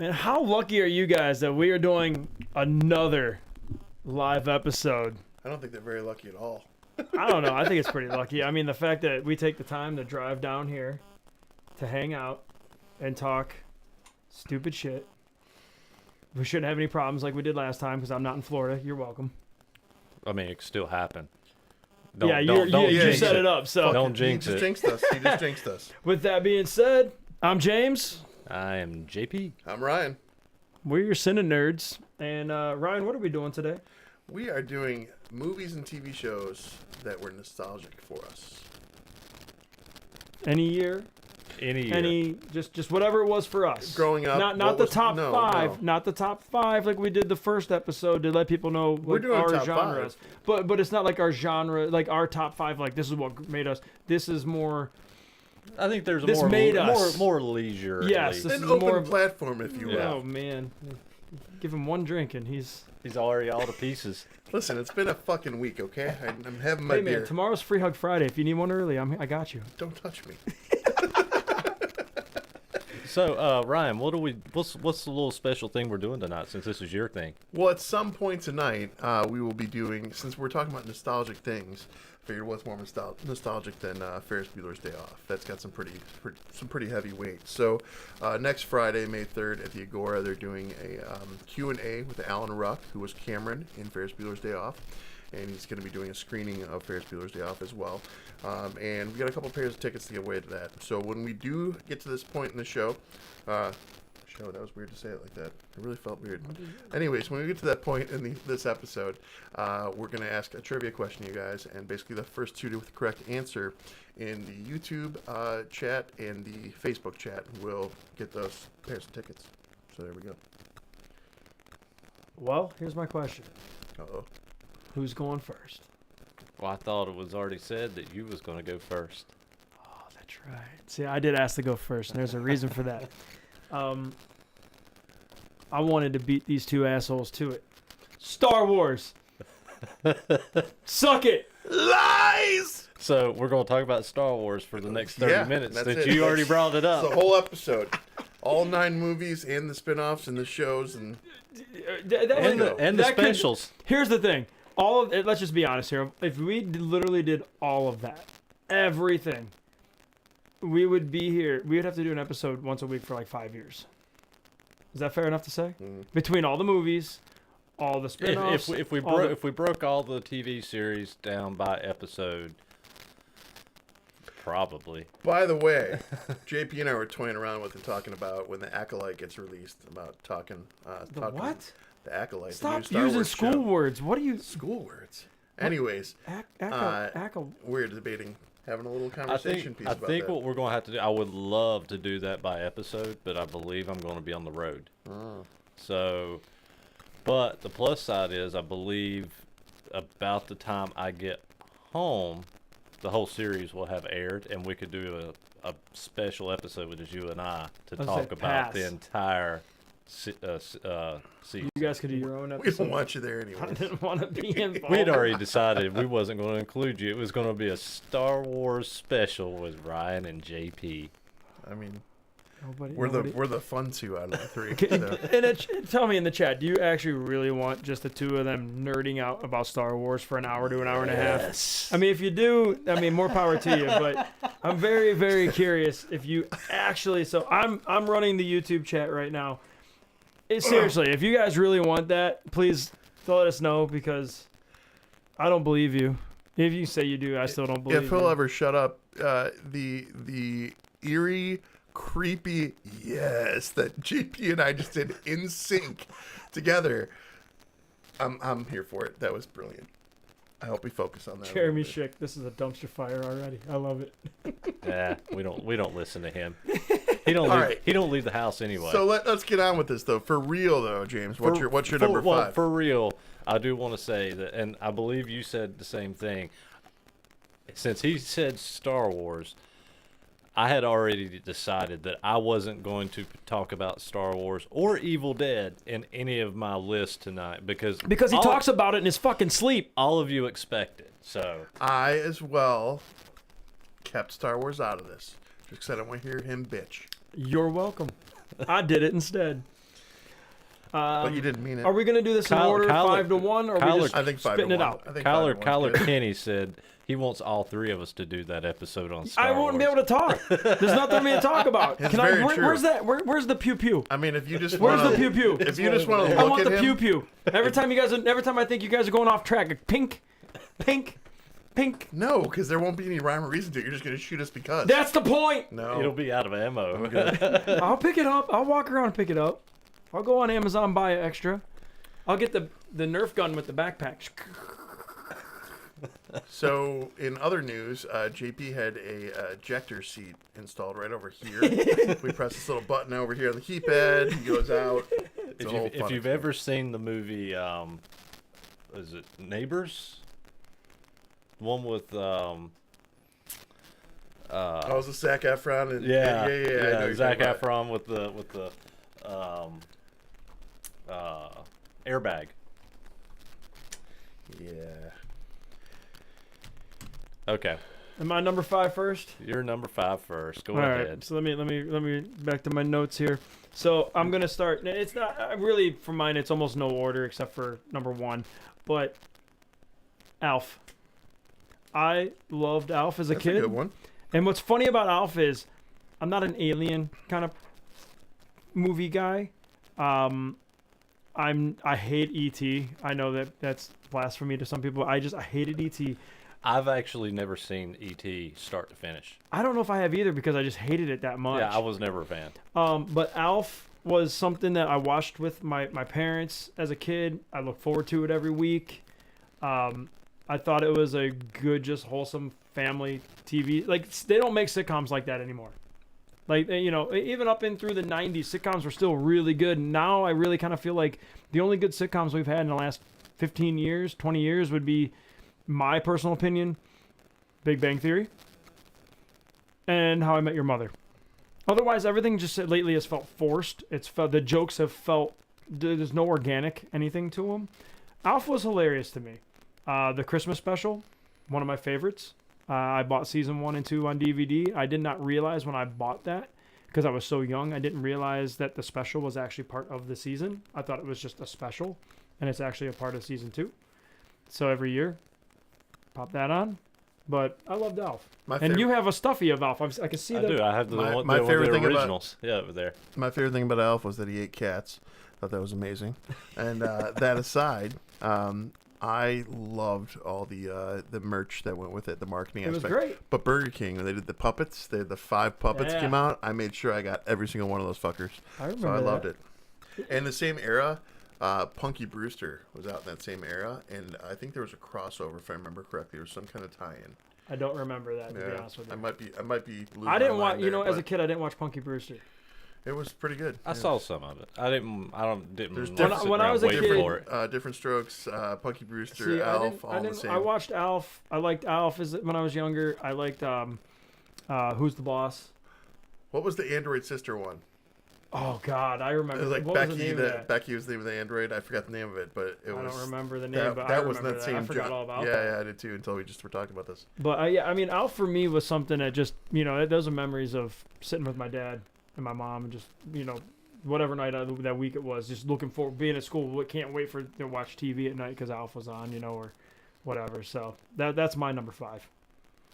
Man, how lucky are you guys that we are doing another live episode? I don't think they're very lucky at all. I don't know. I think it's pretty lucky. I mean, the fact that we take the time to drive down here to hang out and talk stupid shit. We shouldn't have any problems like we did last time because I'm not in Florida. You're welcome. I mean, it could still happen. You set it up, so don't jinx it. He just jinxed us. With that being said, I'm James. I am JP. I'm Ryan. We're your CineNerds. And Ryan, what are we doing today? We are doing movies and TV shows that were nostalgic for us. Any year? Any just whatever it was for us. Growing up. Not the top no, five. no. Not the top five like we did the first episode to let people know what doing our top genres. But it's not like our genre, like our top five, like this is what made us. This is more. I think there's This made us. more leisure. Yes, this An is open more platform, if you will. Yeah. Oh man. Give him one drink and he's. He's already all to pieces. Listen, it's been a fucking week, okay? I'm having my Hey beer. man, tomorrow's Free Hug Friday. If you need one early, I got you. Don't touch me. So, Ryan, what's the little special thing we're doing tonight since this is your thing? Well, at some point tonight, we will be doing, since we're talking about nostalgic things, I figured what's more nostalgic than Ferris Bueller's Day Off. That's got some pretty heavy weight. So next Friday, May 3rd, at the Agora, they're doing a Q&A with Alan Ruck, who was Cameron in Ferris Bueller's Day Off. And he's going to be doing a screening of Ferris Bueller's Day Off as well. And we got a couple pairs of tickets to give away to that. So when we do get to this point in the show, that was weird to say it like that. It really felt weird. Anyways, when we get to that point in this episode, we're going to ask a trivia question, you guys. And basically the first two with the correct answer in the YouTube chat and the Facebook chat will get those pairs of tickets. So there we go. Well, here's my question. Uh-oh. Who's going first? Well, I thought it was already said that you was going to go first. Oh, that's right. See, I did ask to go first, and there's a reason for that. I wanted to beat these two assholes to it. Star Wars. Suck it. Lies! So we're going to talk about Star Wars for the next 30 minutes that's since it. you already brought it up. It's the whole episode. All 9 movies and the spin-offs and the shows and And the specials. Here's the thing. All of it, let's just be honest here. If we literally did all of that, everything, we would be here. We would have to do an episode once a week for like 5 years. Is that fair enough to say? Between all the movies, all the spin-offs. If we broke all the TV series down by episode, probably. By the way, JP and I were toying around with and talking about when the Acolyte gets released, about talking what? The Acolyte. Stop the new Star using Wars school show. words. What are you? School words. Anyways, we're debating, having a little conversation piece I about think that. what we're going to have to do, I would love to do that by episode, but I believe I'm going to be on the road. So, but the plus side is I believe about the time I get home, the whole series will have aired, and we could do a special episode with just you and I to talk about the entire season. You guys could do your own episode. We don't want you there anyway. I didn't want to be involved. We'd already decided we wasn't going to include you. It was going to be a Star Wars special with Ryan and JP. I mean, Nobody. we're the fun two out of the three. So. And tell me in the chat, do you actually really want just the two of them nerding out about Star Wars for an hour to an hour and a half? I mean, if you do, I mean, more power to you. But I'm very, very curious if you actually. So I'm running the YouTube chat right now. Seriously, if you guys really want that, please let us know because I don't believe you. If you say you do, I still don't believe you. If he'll ever shut up, the eerie, creepy yes that JP and I just did in sync together. I'm here for it. That was brilliant. I hope we focus on that. Jeremy Schick, this is a dumpster fire already. I love it. Yeah, we don't listen to him. He don't leave the house anyway. So let's get on with this though. For real though, James, what's your number 5? For real, I do want to say that, and I believe you said the same thing. Since he said Star Wars, I had already decided that I wasn't going to talk about Star Wars or Evil Dead in any of my lists tonight because he talks about it in his fucking sleep. All of you expect it. So I as well kept Star Wars out of this because I don't want to hear him bitch. You're welcome. I did it instead. But you didn't mean it. Are we gonna do this in order, 5-1, or are we just I think 5 spitting to it 1. out? I think 5 to 1 's Kyler good. Kenny said he wants all three of us to do that episode on Star I won't be able to talk. There's nothing for me to talk about. It's very true. Where's that? Where's the pew pew? I mean, if you just Where's want the pew pew? if you just want to I look want at the him, pew pew. Every time I think you guys are going off track, pink, pink, pink. no, because there won't be any rhyme or reason to it. You're just gonna shoot us because. That's the point. no. It'll be out of ammo. I'll pick it up. I'll walk around and pick it up. I'll go on Amazon, buy it extra. I'll get the Nerf gun with the backpack. So, in other news, JP had a ejector seat installed right over here. We press this little button over here on the keypad. He goes out. It's a whole If fun you've experience. ever seen the movie, is it Neighbors? One with Oh, it's a Zac Efron and yeah, I know you're Zac talking about. Efron with the airbag. Yeah. Okay, Am I number 5 first? you're number 5 first. Go All ahead. right. So let me back to my notes here. So I'm gonna start. It's not really for mine. It's almost no order except for number 1, but Alf. I loved Alf as a That's kid. a good one. And what's funny about Alf is I'm not an alien kind of movie guy. I hate E.T. I know that's blasphemy to some people. I hated E.T. I've actually never seen E.T. start to finish. I don't know if I have either because I just hated it that much. Yeah, I was never a fan. But Alf was something that I watched with my parents as a kid. I look forward to it every week. I thought it was a good, just wholesome family TV. Like, they don't make sitcoms like that anymore. Like, even up in through the 90s, sitcoms were still really good. Now I really kind of feel like the only good sitcoms we've had in the last 15 years, 20 years would be, my personal opinion, Big Bang Theory and How I Met Your Mother. Otherwise, everything just lately has felt forced. The jokes have felt, there's no organic anything to them. Alf was hilarious to me. The Christmas special, one of my favorites. I bought season 1 and 2 on DVD. I did not realize when I bought that, because I was so young, I didn't realize that the special was actually part of the season. I thought it was just a special, and it's actually a part of season 2. So every year, pop that on. But I loved Alf. And you have a stuffy of Alf. I can see I that. do. I have the My favorite the thing about- originals. Yeah, over there. My favorite thing about Alf was that he ate cats. Thought that was amazing. And that aside, I loved all the merch that went with it, the marketing It was aspect. great. But Burger King, when they did the puppets, they had the 5 puppets Yeah. came out. I made sure I got every single one of those fuckers. I remember So I loved that. it. And the same era, Punky Brewster was out in that same era, and I think there was a crossover, if I remember correctly. There was some kind of tie-in. I don't remember that, to be honest with you. I might be. Losing I didn't my watch. mind You know, there, as a but kid, I didn't watch Punky Brewster. it was pretty good. I Yeah. saw some of it. I didn't. There's Like, different- sit When I around was a waiting kid- for it. Different Strokes, Punky Brewster, See, Alf, all the same. I watched Alf. I liked Alf when I was younger. I liked Who's the Boss? What was the Android sister one? Oh God, I remember. It was like what Becky. was the name of that? Becky was the name of the Android. I forgot the name of it, but it I was. don't remember the name, That, but that I was remember that that. I same. forgot all about yeah, that. yeah, I did too. Until we just were talking about this. But yeah, I mean, Alf for me was something that just, those are memories of sitting with my dad and my mom and just, whatever night that week it was, just looking forward, being at school, can't wait to watch TV at night because Alf was on, or whatever. So that's my number 5.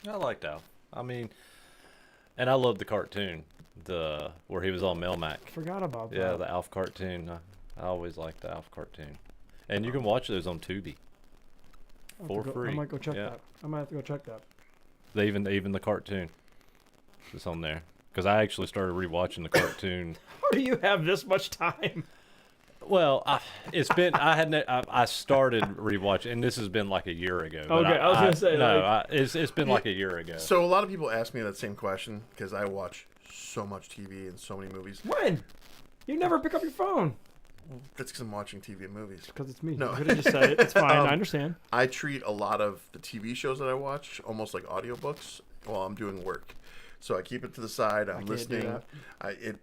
I liked Alf. I mean, and I loved the cartoon, where he was on Melmac. Forgot about that. Yeah, the Alf cartoon. I always liked the Alf cartoon, and you can watch those on Tubi for free. I might go check Yeah. that. I might have to go check that. Even the cartoon is on there because I actually started rewatching the cartoon. How do you have this much time? Well, I started rewatching, and this has been like a year ago. but Okay, I was gonna say, no. It's been like a year ago. So a lot of people ask me that same question because I watch so much TV and so many movies. When? You never pick up your phone. That's because I'm watching TV and movies. Because it's me. No. You could have just said it. It's fine. I understand. I treat a lot of the TV shows that I watch almost like audiobooks while I'm doing work. So I keep it to the side. I'm can't do listening.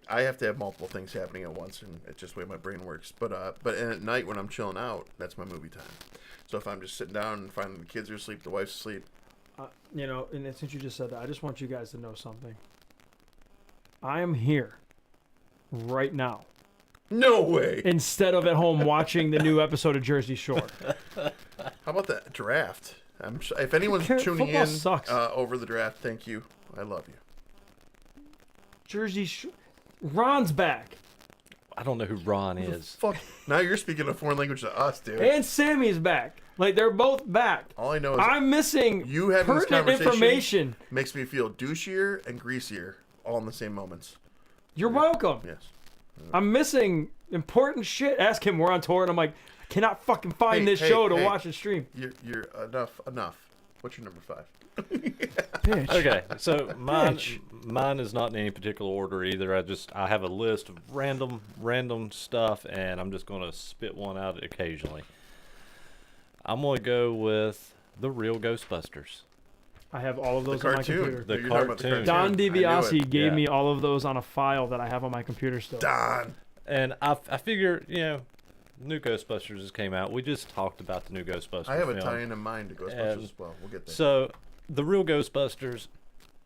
I have to have multiple things happening at once, and it's just the way my brain works. But at night when I'm chilling out, that's my movie time. So if I'm just sitting down and finding the kids are asleep, the wife's asleep. And since you just said that, I just want you guys to know something. I am here right now No way. instead of at home watching the new episode of Jersey Shore. How about that draft? If anyone's tuning Football in sucks. over the draft, thank you. I love you. Jersey Shore. Ron's back. I don't know who Ron is. Fuck. Now you're speaking a foreign language to us, dude. And Sammy's back. Like, they're both back. All I know is I'm missing you having this pertinent conversation information. makes me feel douchier and greasier all in the same moments. You're welcome. Yes. I'm missing important shit. Ask him, we're on tour, and I'm like, I cannot fucking find this show to watch and stream. You're enough. What's your number 5? Bitch. Okay, so mine is not in any particular order either. I have a list of random stuff, and I'm just gonna spit one out occasionally. I'm gonna go with the real Ghostbusters. I have all of those on my computer. The You're talking about cartoon. Don I knew DiBiase it. gave Yeah. me all of those on a file that I have on my computer still. Don. And I figure, new Ghostbusters just came out. We just talked about the new Ghostbusters. I have a film. tie-in in mind to Ghostbusters as well. We'll get there. So the real Ghostbusters,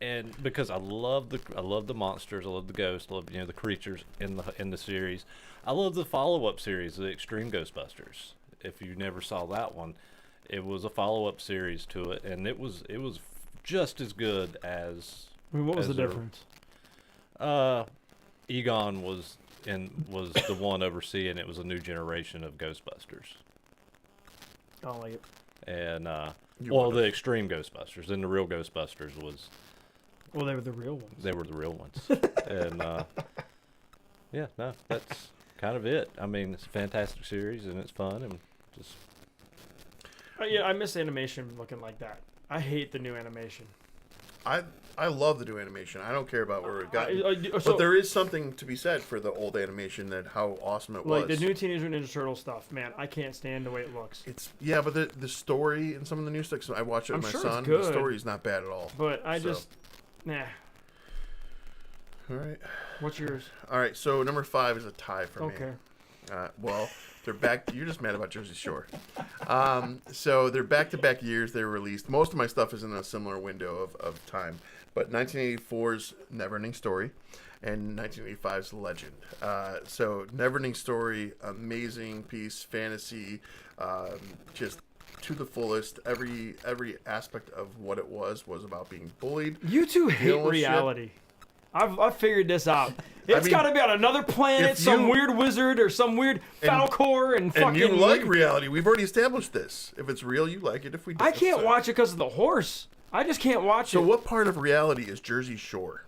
and because I love the monsters, I love the ghosts, I love the creatures in the series. I love the follow-up series, the Extreme Ghostbusters. If you never saw that one, it was a follow-up series to it, and it was just as good as. I mean, what was as the their- difference? Egon was the one overseeing. It was a new generation of Ghostbusters, I don't like it. and You well, would've. the Extreme Ghostbusters. Then the real Ghostbusters Well, they were the real ones. they were the real ones, and yeah, no, that's kind of it. I mean, it's a fantastic series, and it's fun, and just Yeah, I miss animation looking like that. I hate the new animation. I love the new animation. I don't care about where it got. So, But there is something to be said for the old animation that how awesome it like was. the new Teenage Mutant Ninja Turtle stuff, man, I can't stand the way it looks. But the story and some of the new stuff. I watched it with I'm my sure it's son. good. The story's not bad at all. But I So. just, nah. All right. What's yours? All right. So number 5 is a tie for me. Okay. Well, they're back. You're just mad about Jersey Shore. So they're back-to-back years they were released. Most of my stuff is in a similar window of time. But 1984's Neverending Story and 1985's Legend. So Neverending Story, amazing piece, fantasy, just to the fullest. Every aspect of what it was about being bullied. You two hate Dealing with shit. reality. I've figured this out. It's mean, got to be on another planet, if some you- weird wizard or some weird Falcor and fucking. And you like reality. We've already established this. If it's real, you like it. If we don't, I can't so. watch it because of the horse. I just can't watch So it. what part of reality is Jersey Shore?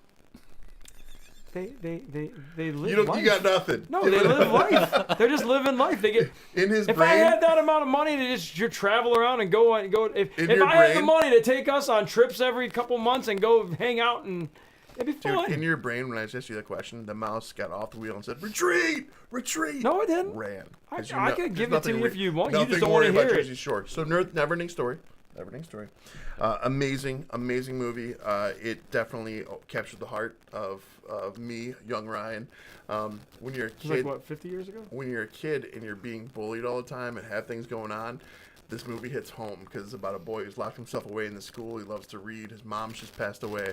They live You don't. life. You got nothing. No, they live life. They're just living life. They get. In his If brain. I had that amount of money to just travel around and go. If In I your had the brain? money to take us on trips every couple months and go hang out and it'd be Dude, fun. in your brain, when I asked you that question, the mouse got off the wheel and said, "Retreat! Retreat!" No, it didn't. Ran. I 'Cause could there's give it to nothing you if you want. You just nothing don't wanna worry about hear it. Jersey Shore. So, Neverending Story. Neverending Story. Amazing movie. It definitely captured the heart of me, young Ryan. When you're a It was like kid, what, 50 years ago? when you're a kid and you're being bullied all the time and have things going on, this movie hits home because it's about a boy who's locked himself away in the school. He loves to read. His mom's just passed away.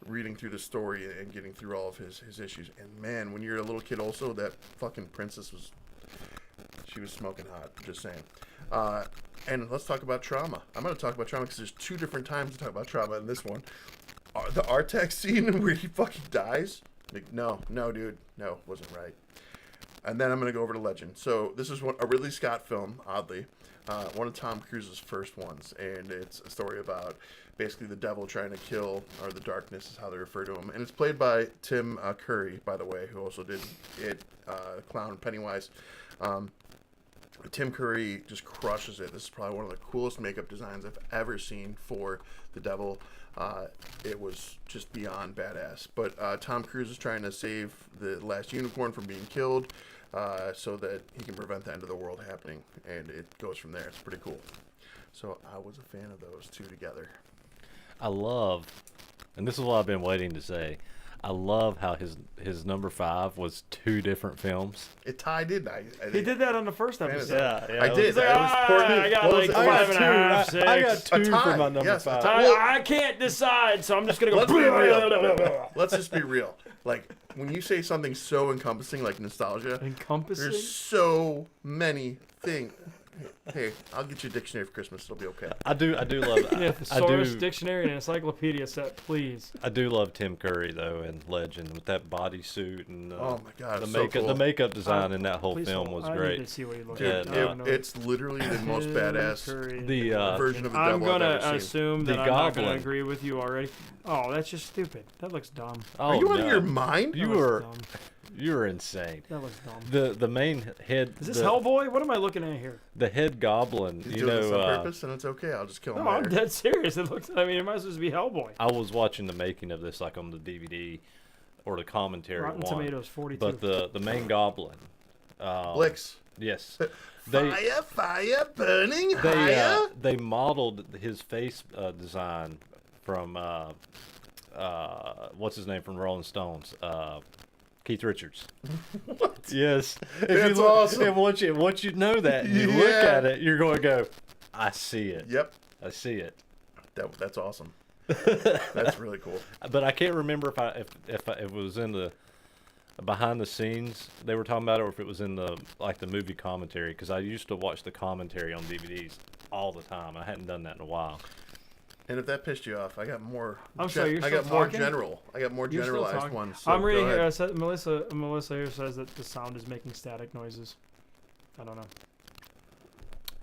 Reading through the story and getting through all of his issues. And man, when you're a little kid also, that fucking princess was smoking hot. Just saying. And let's talk about trauma. I'm going to talk about trauma because there's 2 different times to talk about trauma in this one. The Artax scene where he fucking dies. Like, no, dude. No, wasn't right. And then I'm going to go over to Legend. So this is a Ridley Scott film, oddly. One of Tom Cruise's first ones. And it's a story about basically the devil trying to kill, or the darkness is how they refer to him. And it's played by Tim Curry, by the way, who also did it, Clown Pennywise. Tim Curry just crushes it. This is probably one of the coolest makeup designs I've ever seen for the devil. It was just beyond badass. But Tom Cruise is trying to save the last unicorn from being killed so that he can prevent the end of the world happening. And it goes from there. It's pretty cool. So I was a fan of those 2 together. I love, and this is what I've been waiting to say. I love how his number 5 was 2 different films. It tied in. He did that on the first episode. Yeah, I did. He's like, I got what like was it? 5.5, 6. I got 2 A tie, for my number yes, a 5. tie. I can't decide, so I'm just gonna go. Let's be real. Let's just be real. Like, when you say something so encompassing like nostalgia, Encompassing. there's so many things. Hey, I'll get you a dictionary for Christmas. It'll be okay. I do love that. Yeah, thesaurus, dictionary, and encyclopedia set, please. I do love Tim Curry though in Legend with that bodysuit and Oh my God, the it's so makeup. cool. The makeup design in that whole Please film hold. was I great. need to see what you look Dude, at. Yeah, I don't know. it's literally the most badass Curry. The version of the I'm devil I've gonna ever seen. assume The that I'm not gonna Goblin. agree with you already. Oh, that's just stupid. That looks dumb. Oh, Are you out of no. your mind? You That looks were dumb. you were insane. That looks dumb. The main head. Is this the, Hellboy? What am I looking at here? The head goblin. He's You doing this know. on purpose, and it's okay. I'll just kill him No, I'm later. dead serious. It looks. I mean, it might supposed to be Hellboy. I was watching the making of this like on the DVD or the commentary Rotten one. Tomatoes 42. But the main goblin. Blix. Yes. They Fire, burning higher. they modeled his face design from what's his name from Rolling Stones, Keith Richards. What? Yes, That's awesome. And once you know that, and you look Yeah. at it, you're going to go, I see it. Yep. I see it. That's awesome. That's really cool. But I can't remember if it was in the behind the scenes they were talking about it, or if it was in the movie commentary. Because I used to watch the commentary on DVDs all the time. I hadn't done that in a while. And if that pissed you off, I got more. I'm sorry, you're I still got more talking? general. I got more You're still generalized talking. ones. So I'm reading go here. ahead. Melissa here says that the sound is making static noises. I don't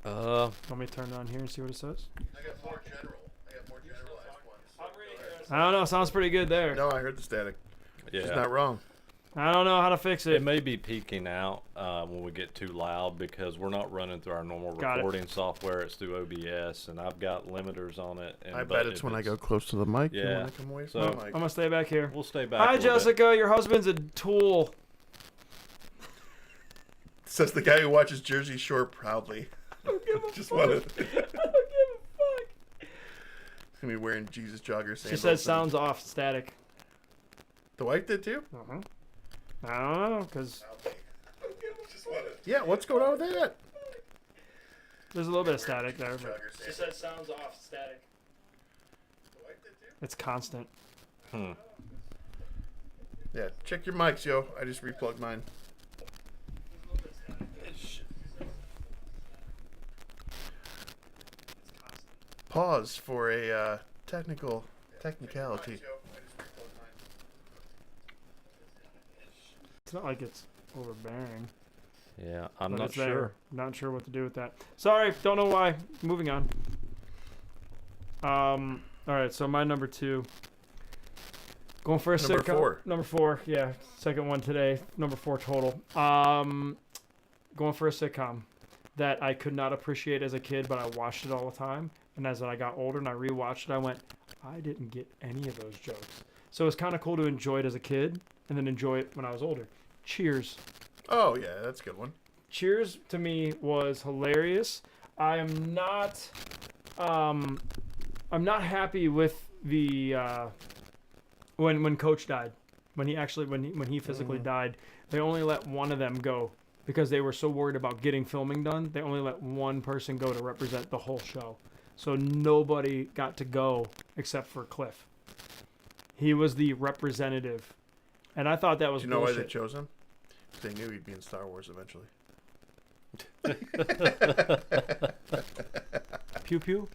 know. Let me turn it on here and see what it says. I got more general. I got more generalized ones. I don't know. Sounds pretty good there. No, I heard the static. Yeah. She's not wrong. I don't know how to fix it. It may be peaking out when we get too loud because we're not running through our normal Got it. recording software. It's through OBS, and I've got limiters on it. And I but bet it's if when I go close to the mic. Yeah. And when I come away from So- the I'm mic. gonna stay back here. We'll stay back. Hi, a little bit. Jessica. Your husband's a tool. Says the guy who watches Jersey Shore proudly. Just wanted. I don't give a fuck. He's gonna be wearing Jesus joggers. She says sounds off, static. The wife did too. Uh-huh. I don't know, because Yeah, what's going on with that? there's a little bit of static there. But Joggers. she said sounds off, static. It's constant. Yeah, check your mics, yo. I just replugged mine. Pause for a technicality. It's not like it's overbearing. Yeah, I'm but not it's there. sure. Not sure what to do with that. Sorry, don't know why. Moving on. All right, so my number 2. Going for a Number sitcom. 4. Number 4, yeah, second one today. Number 4 total. Going for a sitcom that I could not appreciate as a kid, but I watched it all the time. And as I got older and I rewatched it, I went, I didn't get any of those jokes. So it's kind of cool to enjoy it as a kid and then enjoy it when I was older. Cheers. Oh yeah, that's a good one. Cheers to me was hilarious. I am not happy with the when Coach died. When he physically died, they only let one of them go because they were so worried about getting filming done. They only let one person go to represent the whole show. So nobody got to go except for Cliff. He was the representative. And I thought that was Do you know why bullshit. they chose him? They knew he'd be in Star Wars eventually. Pew pew.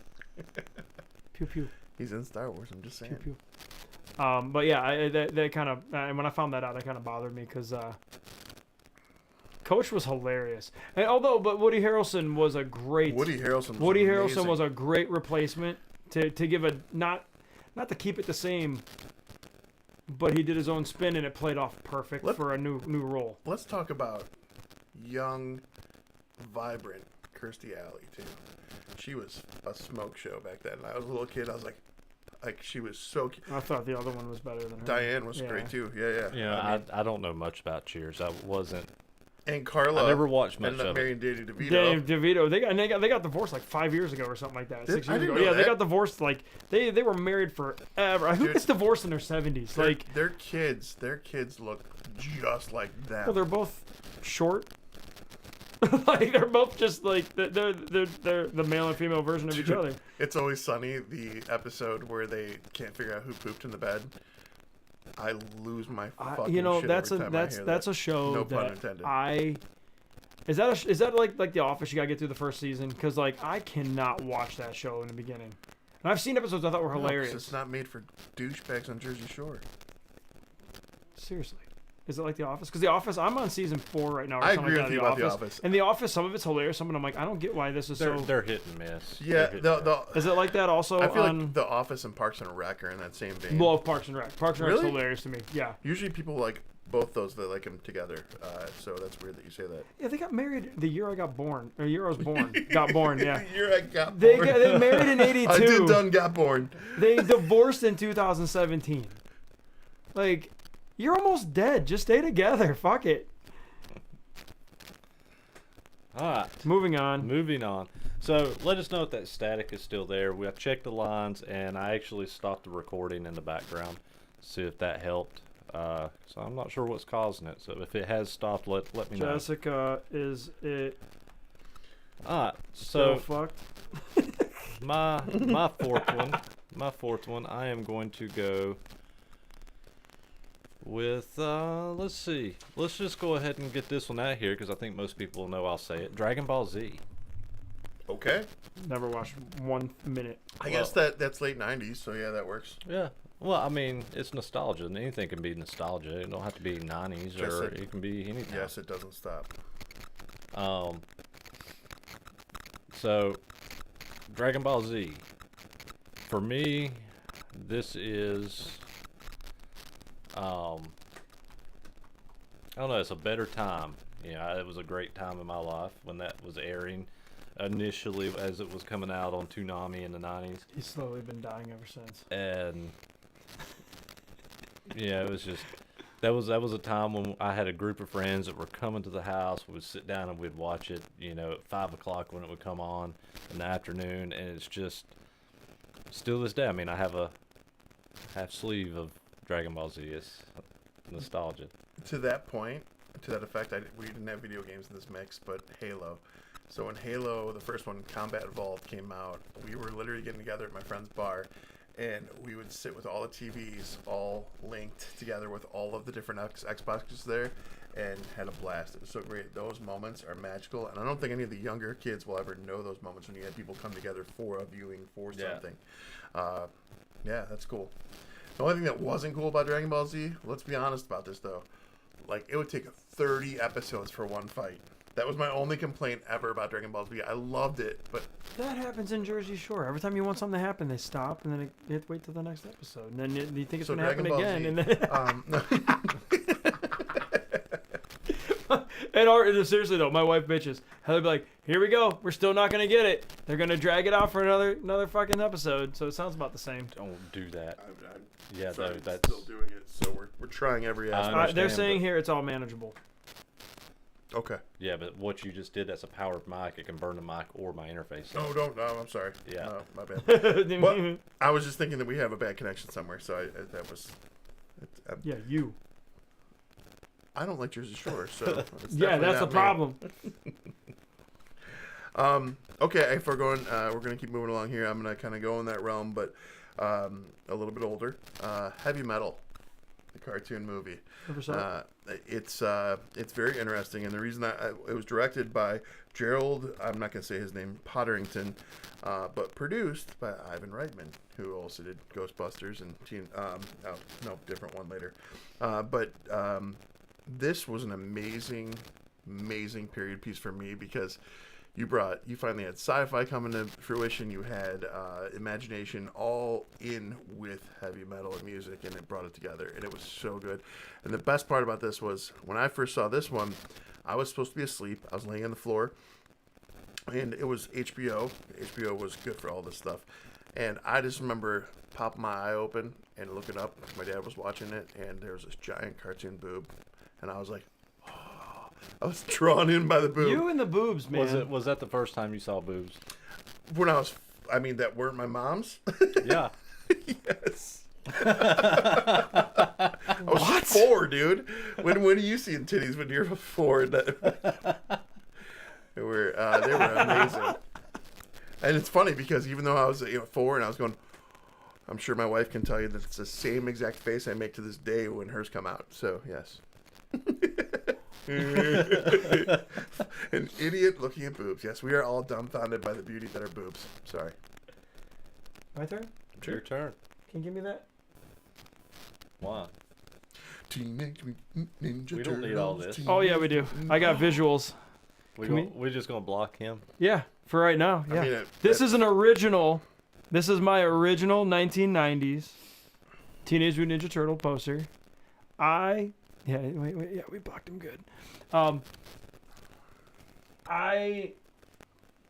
Pew pew. He's in Star Wars. I'm just saying. Pew pew. But yeah, that kind of, and when I found that out, that kind of bothered me because Coach was hilarious. And but Woody Harrelson was a great. Woody Harrelson. Was a great replacement to give a not to keep it the same, but he did his own spin and it played off perfect for a new role. Let's talk about young, vibrant Kirstie Alley too. She was a smoke show back then. I was a little kid. I was like she was so cute. I thought the other one was better than her. Diane was great too. Yeah. Yeah, I don't know much about Cheers. I wasn't And Carla I never watched much ended up of it. marrying Danny DeVito. Dave DeVito. They got divorced like 5 years ago or something like that. 6 I years didn't ago. know Yeah, they that. got divorced like they were married forever. Who Dude, gets divorced in their 70s? Like, their kids look just like them. well, they're both short. Like they're both just like they're the male and female version of each other. It's Always Sunny, the episode where they can't figure out who pooped in the bed. I lose my fucking You know, shit that's every a time I hear that's that. a show No pun that intended. is that like The Office? You gotta get through the first season because like I cannot watch that show in the beginning. And I've seen episodes I thought were No, 'cause hilarious. it's not made for douchebags on Jersey Shore. Seriously. Is it like The Office? Because The Office, I'm on season 4 right now. Or I something agree like with that, you about The Office. And The Office, some of it's hilarious. Some of I'm like, I don't get why this is so. They're hit and miss. Yeah, They're Is it like that also I feel on? like The Office and Parks and Rec are in that same vein. Love Parks and Rec. Parks and Rec's Really? hilarious to me. Yeah. Usually people like both those, they like them together. So that's weird that you say that. Yeah, they got married the year I got born. Or year I was born. Got born, yeah. The year I got They born. they married in 82. I did done got born. They divorced in 2017. Like, you're almost dead. Just stay together. Fuck it. All right. Moving on. Moving on. So let us know if that static is still there. We have checked the lines, and I actually stopped the recording in the background. See if that helped. So I'm not sure what's causing it. So if it has stopped, let me know. Jessica, is it All right. still So fucked? my fourth one, I am going to go with let's see. Let's just go ahead and get this one out here because I think most people know I'll say it. Dragon Ball Z. Okay. Never watched 1 minute. I guess that's late 90s, so yeah, that works. Yeah. Well, I mean, it's nostalgia, and anything can be nostalgia. It don't have to be 90s, Yes, or it can be anything. Yes, it doesn't stop. So, Dragon Ball Z. For me, this is, I don't know, it's a better time. Yeah, it was a great time in my life when that was airing initially as it was coming out on Toonami in the 90s. He's slowly been dying ever since. And yeah, it was just that was a time when I had a group of friends that were coming to the house. We would sit down and we'd watch it, at 5 o'clock when it would come on in the afternoon, and it's just still this day. I mean, I have a half sleeve of Dragon Ball Z. It's nostalgia. To that point, to that effect, we didn't have video games in this mix, but Halo. So when Halo, the first one, Combat Evolved, came out, we were literally getting together at my friend's bar, and we would sit with all the TVs all linked together with all of the different Xboxes there, and had a blast. It was so great. Those moments are magical, and I don't think any of the younger kids will ever know those moments when you had people come together for a viewing for something. Yeah, that's cool. The only thing that wasn't cool about Dragon Ball Z, let's be honest about this though, like it would take 30 episodes for one fight. That was my only complaint ever about Dragon Ball Z. I loved it, but That happens in Jersey Shore. Every time you want something to happen, they stop, and then you have to wait till the next episode. And then you think it's so going to happen Dragon Ball again. Z, And then, and seriously though, my wife bitches. He'll be like, "Here we go. We're still not going to get it. They're going to drag it out for another fucking episode." So it sounds about the same. Don't do that. I'm Yeah, sorry, that's still doing it. So we're trying every aspect. understand, They're saying but- here it's all manageable. Okay. Yeah, but what you just did, that's a powered mic. It can burn the mic or my interface. No, don't. No, I'm sorry. Yeah. No, my bad. Well, I was just thinking that we have a bad connection somewhere, so that was. Yeah, you. I don't like Jersey Shore, so it's Yeah, definitely that's the not me. problem. Okay, if we're gonna keep moving along here. I'm gonna kind of go in that realm, but a little bit older. Heavy Metal, the cartoon movie. Never saw it. It's very interesting, and the reason it was directed by Gerald, I'm not gonna say his name, Potterington, but produced by Ivan Reitman, who also did Ghostbusters and different one later. But this was an amazing period piece for me because you finally had sci-fi coming to fruition. You had imagination all in with heavy metal and music, and it brought it together, and it was so good. And the best part about this was when I first saw this one, I was supposed to be asleep. I was laying on the floor, and it was HBO. HBO was good for all this stuff. And I just remember popping my eye open and looking up. My dad was watching it, and there was this giant cartoon boob. And I was like, oh. I was drawn in by the boob. You and the boobs, man. Was that the first time you saw boobs? When I was, I mean, that weren't my mom's. Yeah. Yes. I was 4, dude. When are you seeing titties when you're 4? They were amazing. And it's funny because even though I was 4 and I was going, I'm sure my wife can tell you that it's the same exact face I make to this day when hers come out. So yes. An idiot looking at boobs. Yes, we are all dumbfounded by the beauty that are boobs. Sorry. My turn? It's your turn. Can you give me that? Why? Teenage Mutant Ninja We don't need all Turtles, this. Oh, yeah, we do. I got visuals. We're just gonna block him. Yeah, for right now. Yeah. I mean, This is an original. This is my original 1990s Teenage Mutant Ninja Turtle poster. Yeah, we blocked him good. I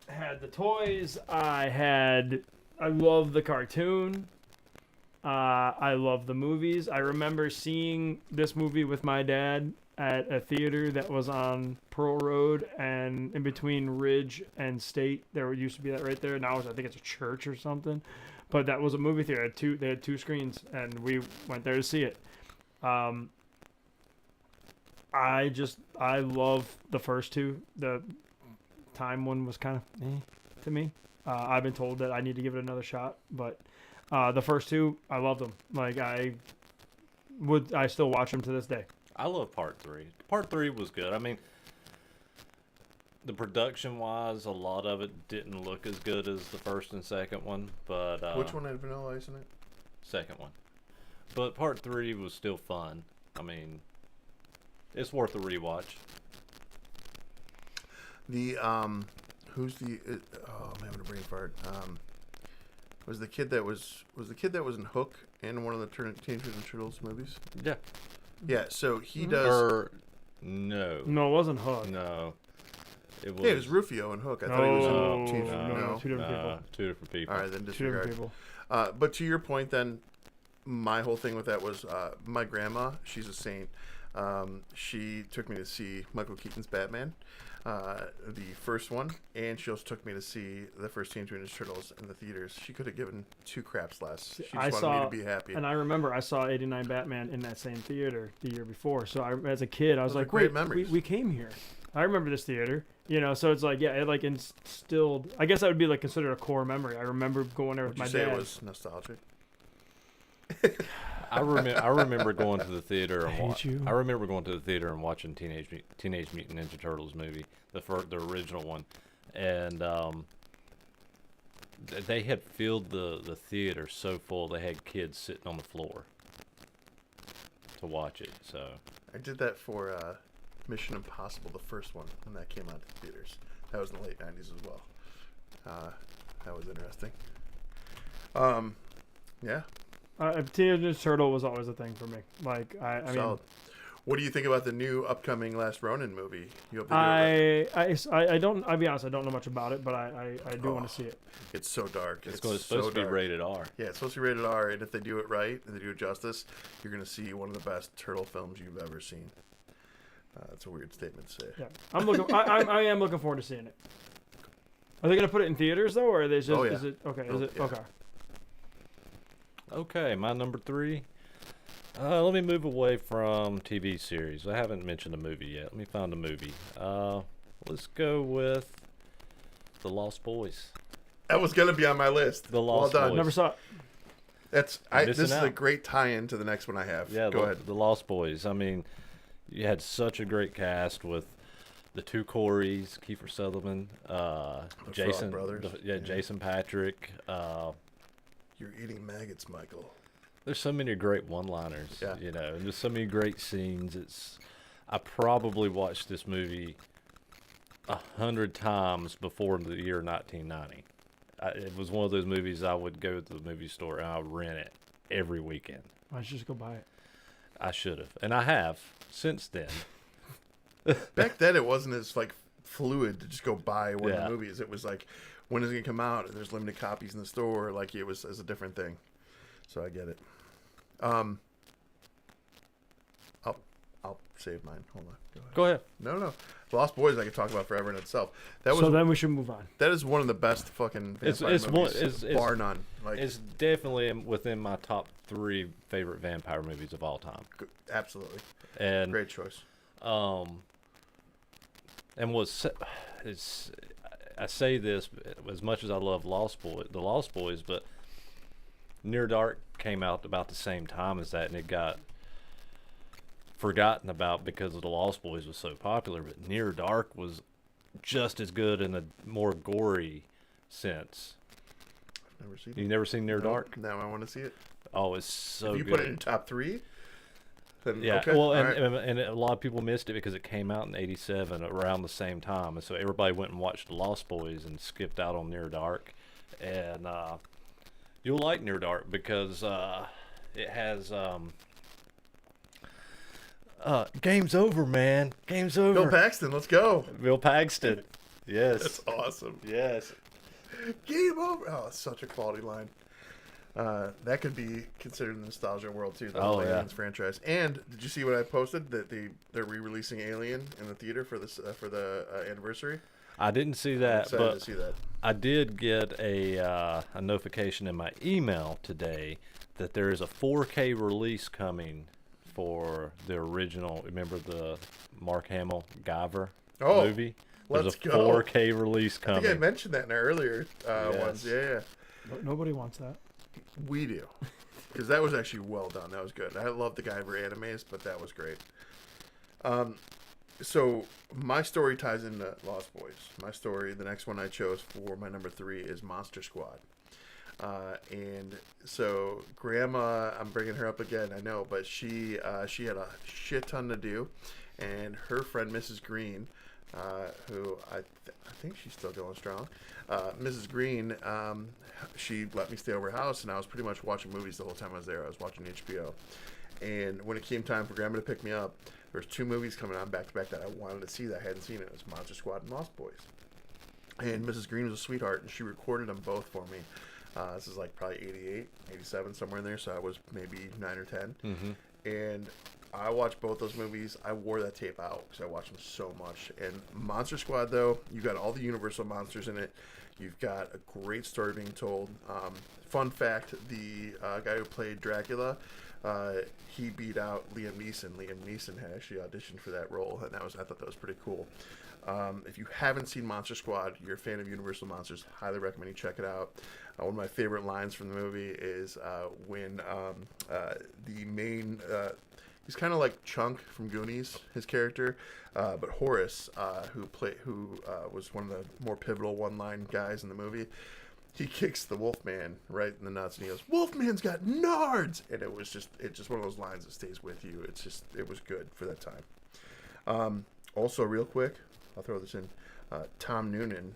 had the toys. I love the cartoon. I love the movies. I remember seeing this movie with my dad at a theater that was on Pearl Road and in between Ridge and State. There used to be that right there. Now I think it's a church or something. But that was a movie theater. They had 2 screens, and we went there to see it. I love the first 2. The time one was kind of to me. I've been told that I need to give it another shot, but the first 2, I loved them. Like I still watch them to this day. I love part 3. Part 3 was good. I mean, the production-wise, a lot of it didn't look as good as the first and second one, but which one had Vanilla Ice in it? Second one. But part 3 was still fun. I mean, it's worth a rewatch. The who's the oh I'm having a brain fart. Was the kid that was in Hook in one of the Teenage Mutant Turtles movies? Yeah. Yeah, so he does. No. No, it wasn't Hook. No. It was. Yeah, it was Rufio in Hook. I thought he was in Teenage Mutant. No, 2 different people. 2 different people. All right, then 2 different disregard. people. But to your point, then, my whole thing with that was my grandma. She's a saint. She took me to see Michael Keaton's Batman, the first one, and she also took me to see the first Teenage Mutant Ninja Turtles in the theaters. She could have given 2 craps less. She just wanted me to be happy. And I remember I saw '89 Batman in that same theater the year before. So as a kid, I was Those are like, great wait, memories. we came here. I remember this theater. So it's like, yeah, it like instilled. I guess that would be like considered a core memory. I remember going there with Would my you say dad. it was nostalgic? I remember going to the theater and hate you. I remember going to the theater and watching Teenage Mutant Ninja Turtles movie, the original one, and they had filled the theater so full they had kids sitting on the floor to watch it. So I did that for Mission Impossible, the first one, when that came out to theaters. That was in the late 90s as well. That was interesting. Yeah. Teenage Ninja Turtle was always a thing for me. Like I mean, Solid. What do you think about the new upcoming Last Ronin movie? You hope they do it right? I don't. I'll be honest. I don't know much about it, but I do want to see it. It's so dark. it's so supposed to be dark. rated R. Yeah, it's supposed to be rated R, and if they do it right and they do it justice, you're going to see one of the best turtle films you've ever seen. That's a weird statement to say. Yeah, I'm looking. I am looking forward to seeing it. Are they going to put it in theaters though, or are they just? Oh, yeah. Is it okay? Oh, Is it yeah. okay? Okay, my number 3. Let me move away from TV series. I haven't mentioned a movie yet. Let me find a movie. Let's go with The Lost Boys. That was going to be on my list. The Lost well done. Boys. Never saw it. This missing is a out. great tie-in to the next one I have. Yeah, Go ahead. The Lost Boys. I mean, you had such a great cast with the 2 Coreys, Kiefer Sutherland, Jason, brothers. Jason Patrick. You're eating maggots, Michael. There's so many great one-liners, Yeah. and there's so many great scenes. I probably watched this movie 100 times before the year 1990. It was one of those movies I would go to the movie store and I would rent it every weekend. I should just go buy it. I should have, and I have since then. Back then, it wasn't as fluid to just go buy one of Yeah. the movies. It was like, when is it gonna come out? And there's limited copies in the store. Like it was as a different thing. So I get it. I'll save mine. Hold on. Go ahead. No. Lost Boys I could talk about forever in itself. That was So then we should move on. that is one of the best fucking vampire It's one- movies, it's- bar none. Like It's definitely within my top 3 favorite vampire movies of all time. absolutely And great choice. and it's I say this as much as I love the Lost Boys, but Near Dark came out about the same time as that, and it got forgotten about because of the Lost Boys was so popular. But Near Dark was just as good in a more gory sense. Never seen You it. never seen Near Dark? Now I want to see it. Oh, it's so if you good. put it in top 3, then Yeah, okay. well, all and, right. and a lot of people missed it because it came out in '87 around the same time, and so everybody went and watched The Lost Boys and skipped out on Near Dark. And you'll like Near Dark because it has game's over, man. Game's over. Bill Paxton, let's go. Bill Paxton. Yes. That's awesome. Yes. Game over. Oh, it's such a quality line. That could be considered in the nostalgia world too. The Oh, whole yeah. Aliens franchise. And did you see what I posted that they're re-releasing Alien in the theater for this for the anniversary? I didn't see I'm that, excited but to see that. I did get a notification in my email today that there is a 4K release coming for the original. Remember the Mark Hamill Guyver movie? There's let's a go. 4K release I think I coming. mentioned that in our earlier ones. Yes. Yeah. Nobody wants that. We do. Because that was actually well done. That was good. I love the Guyver animes, but that was great. So my story ties into Lost Boys. My story, the next one I chose for my number 3 is Monster Squad. And so Grandma, I'm bringing her up again, I know, but she had a shit ton to do, and her friend Mrs. Green, who I think she's still going strong. Mrs. Green, she let me stay over her house, and I was pretty much watching movies the whole time I was there. I was watching HBO. And when it came time for Grandma to pick me up, there was 2 movies coming on back to back that I wanted to see that I hadn't seen. It was Monster Squad and Lost Boys. And Mrs. Green was a sweetheart, and she recorded them both for me. This is like probably 88, 87, somewhere in there, so I was maybe 9 or 10. Mm-hmm. And I watched both those movies. I wore that tape out because I watched them so much. And Monster Squad, though, you got all the Universal monsters in it. You've got a great story being told. Fun fact, the guy who played Dracula, he beat out Liam Neeson. Liam Neeson had actually auditioned for that role, and I thought that was pretty cool. If you haven't seen Monster Squad, you're a fan of Universal Monsters, highly recommend you check it out. One of my favorite lines from the movie is when the main... he's kind of like Chunk from Goonies, his character, but Horace, who was one of the more pivotal one-line guys in the movie, he kicks the Wolfman right in the nuts, and he goes, "Wolfman's got nards!" And it's just one of those lines that stays with you. It was good for that time. Also, real quick, I'll throw this in. Tom Noonan,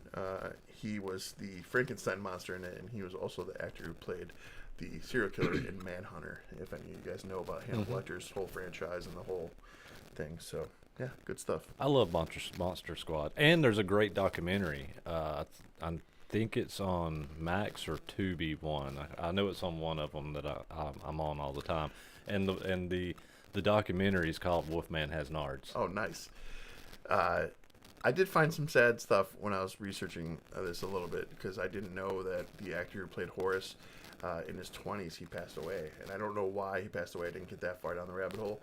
he was the Frankenstein monster in it, and he was also the actor who played the serial killer in Manhunter, if any of you guys know about Hannibal Lecter's whole franchise and the whole thing. So, yeah, good stuff. I love Monster Squad, and there's a great documentary. I think it's on Max or Tubi one. I know it's on one of them that I'm on all the time, and the documentary is called Wolfman Has Nards. Oh, nice. I did find some sad stuff when I was researching this a little bit, because I didn't know that the actor who played Horace, in his 20s, he passed away. And I don't know why he passed away. I didn't get that far down the rabbit hole.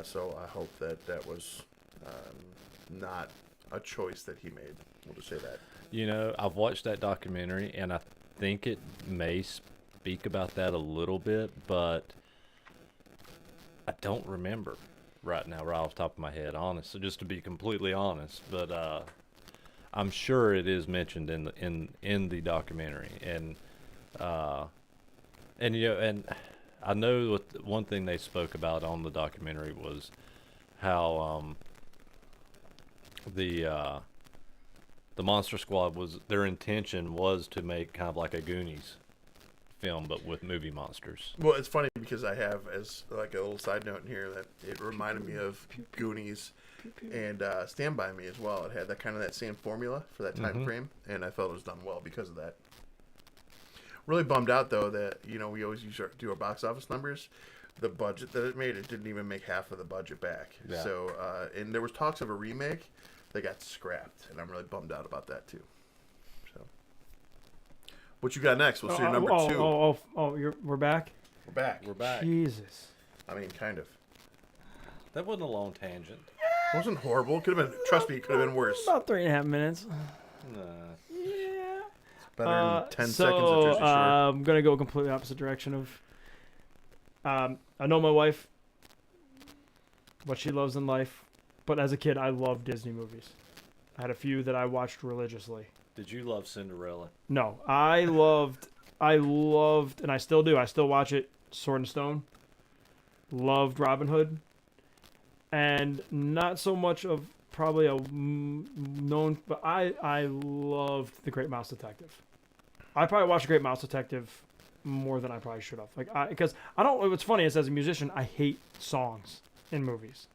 So I hope that was not a choice that he made. We'll just say that. You know, I've watched that documentary, and I think it may speak about that a little bit, but I don't remember right now, right off the top of my head, honest. So just to be completely honest, but I'm sure it is mentioned in the documentary, and you know, and I know one thing they spoke about on the documentary was how the Monster Squad their intention was to make kind of like a Goonies film, but with movie monsters. Well, it's funny because I have, as like a little side note in here, that it reminded me of Goonies and Stand By Me as well. It had that same formula for that time frame, and I felt it was done well because of that. Really bummed out though that we always do our box office numbers. the budget that it made, it didn't even make half of the budget back. Yeah. So, and there was talks of a remake that got scrapped, and I'm really bummed out about that too. So, what you got next? What's your number two? We're back? We're back. We're back. Jesus. I mean, kind of. That wasn't a long tangent. It wasn't horrible. Could have been. Trust me, it could have been worse. About 3.5 minutes. Nah. Yeah. Better than 10 seconds of Jersey Shore. I'm going to go completely opposite direction of... I know my wife, what she loves in life, but as a kid, I loved Disney movies. I had a few that I watched religiously. Did you love Cinderella? No, I loved, and I still do. I still watch it. Sword and Stone. Loved Robin Hood, and not so much of probably a known, but I loved The Great Mouse Detective. I probably watched The Great Mouse Detective more than I probably should have. Because I don't. What's funny is, as a musician, I hate songs in movies.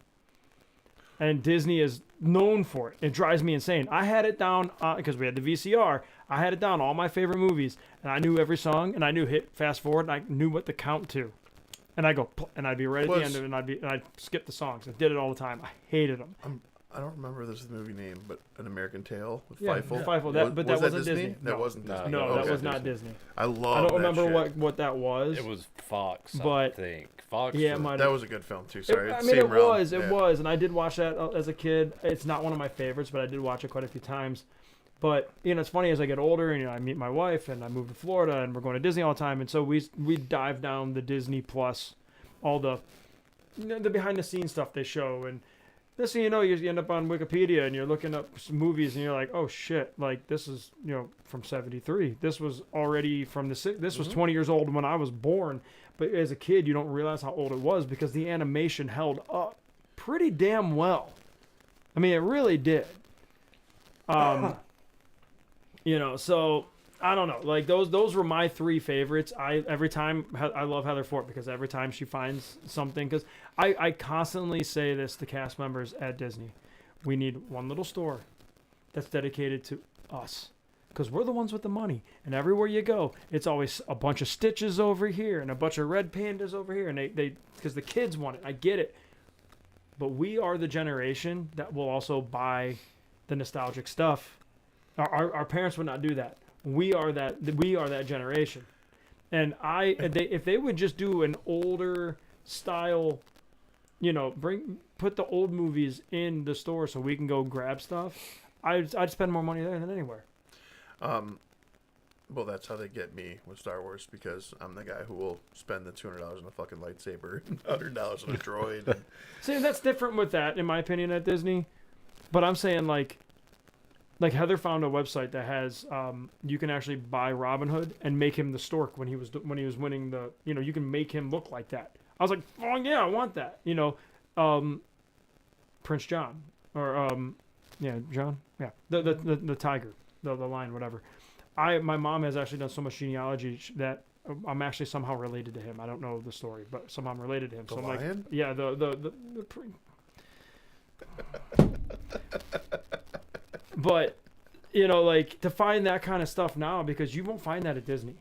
And Disney is known for it. It drives me insane. I had it down because we had the VCR. I had it down all my favorite movies, and I knew every song, and I knew hit fast forward, and I knew what to count to. And I go, and I'd be right at the end of it, and I'd skip the songs. I did it all the time. I hated them. I don't remember this movie name, but An American Tale with Yeah, Feifel. Feifel. That wasn't Disney. That No. wasn't Disney. No, Okay. that was not Disney. I love. I don't that remember shit. what that was. It was Fox, I But- think. Fox. Yeah, or- it might That was a good film too. Sorry, I it's mean, same it realm. was, Yeah. was, and I did watch that as a kid. It's not one of my favorites, but I did watch it quite a few times. But it's funny as I get older, and I meet my wife, and I move to Florida, and we're going to Disney all the time, and so we dive down the Disney Plus, all the behind the scenes stuff they show, and this thing you end up on Wikipedia, and you're looking up some movies, and you're like, oh shit, like this is from '73. This was already from this was 20 years old when I was born. But as a kid, you don't realize how old it was because the animation held up pretty damn well. I mean, it really did. So I don't know. Like those were my three favorites. Every time I love Heather Fort because every time she finds something, because I constantly say this to cast members at Disney, we need one little store that's dedicated to us. Because we're the ones with the money. And everywhere you go, it's always a bunch of Stitches over here and a bunch of red pandas over here. And they because the kids want it. I get it. But we are the generation that will also buy the nostalgic stuff. Our parents would not do that. We are that generation. And if they would just do an older style, put the old movies in the store so we can go grab stuff, I'd spend more money there than anywhere. Well, that's how they get me with Star Wars because I'm the guy who will spend the $200 on a fucking lightsaber, $100 on a droid. See, that's different with that, in my opinion, at Disney. But I'm saying like Heather found a website that has you can actually buy Robin Hood and make him the stork when he was winning the you can make him look like that. I was like, oh yeah, I want that. Prince John or John, yeah, the tiger. The lion, whatever. My mom has actually done so much genealogy that I'm actually somehow related to him. I don't know the story, but somehow I'm related to him. The so I'm lion? like, yeah, but to find that kind of stuff now because you won't find that at Disney.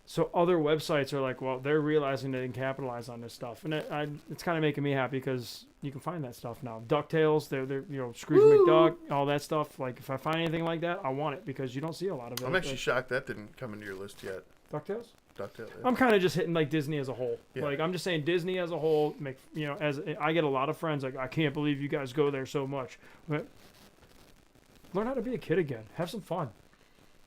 So other websites are like, well, they're realizing they can capitalize on this stuff, and it's kind of making me happy because you can find that stuff now. DuckTales, they're Scrooge McDuck, all that stuff. Like if I find anything like that, I want it because you don't see a lot of it. I'm actually shocked that didn't come into your list yet. DuckTales. DuckTales. Yeah. I'm kind of just hitting like Disney as a whole. Yeah. Like I'm just saying Disney as a whole. As I get a lot of friends like I can't believe you guys go there so much. But learn how to be a kid again. Have some fun.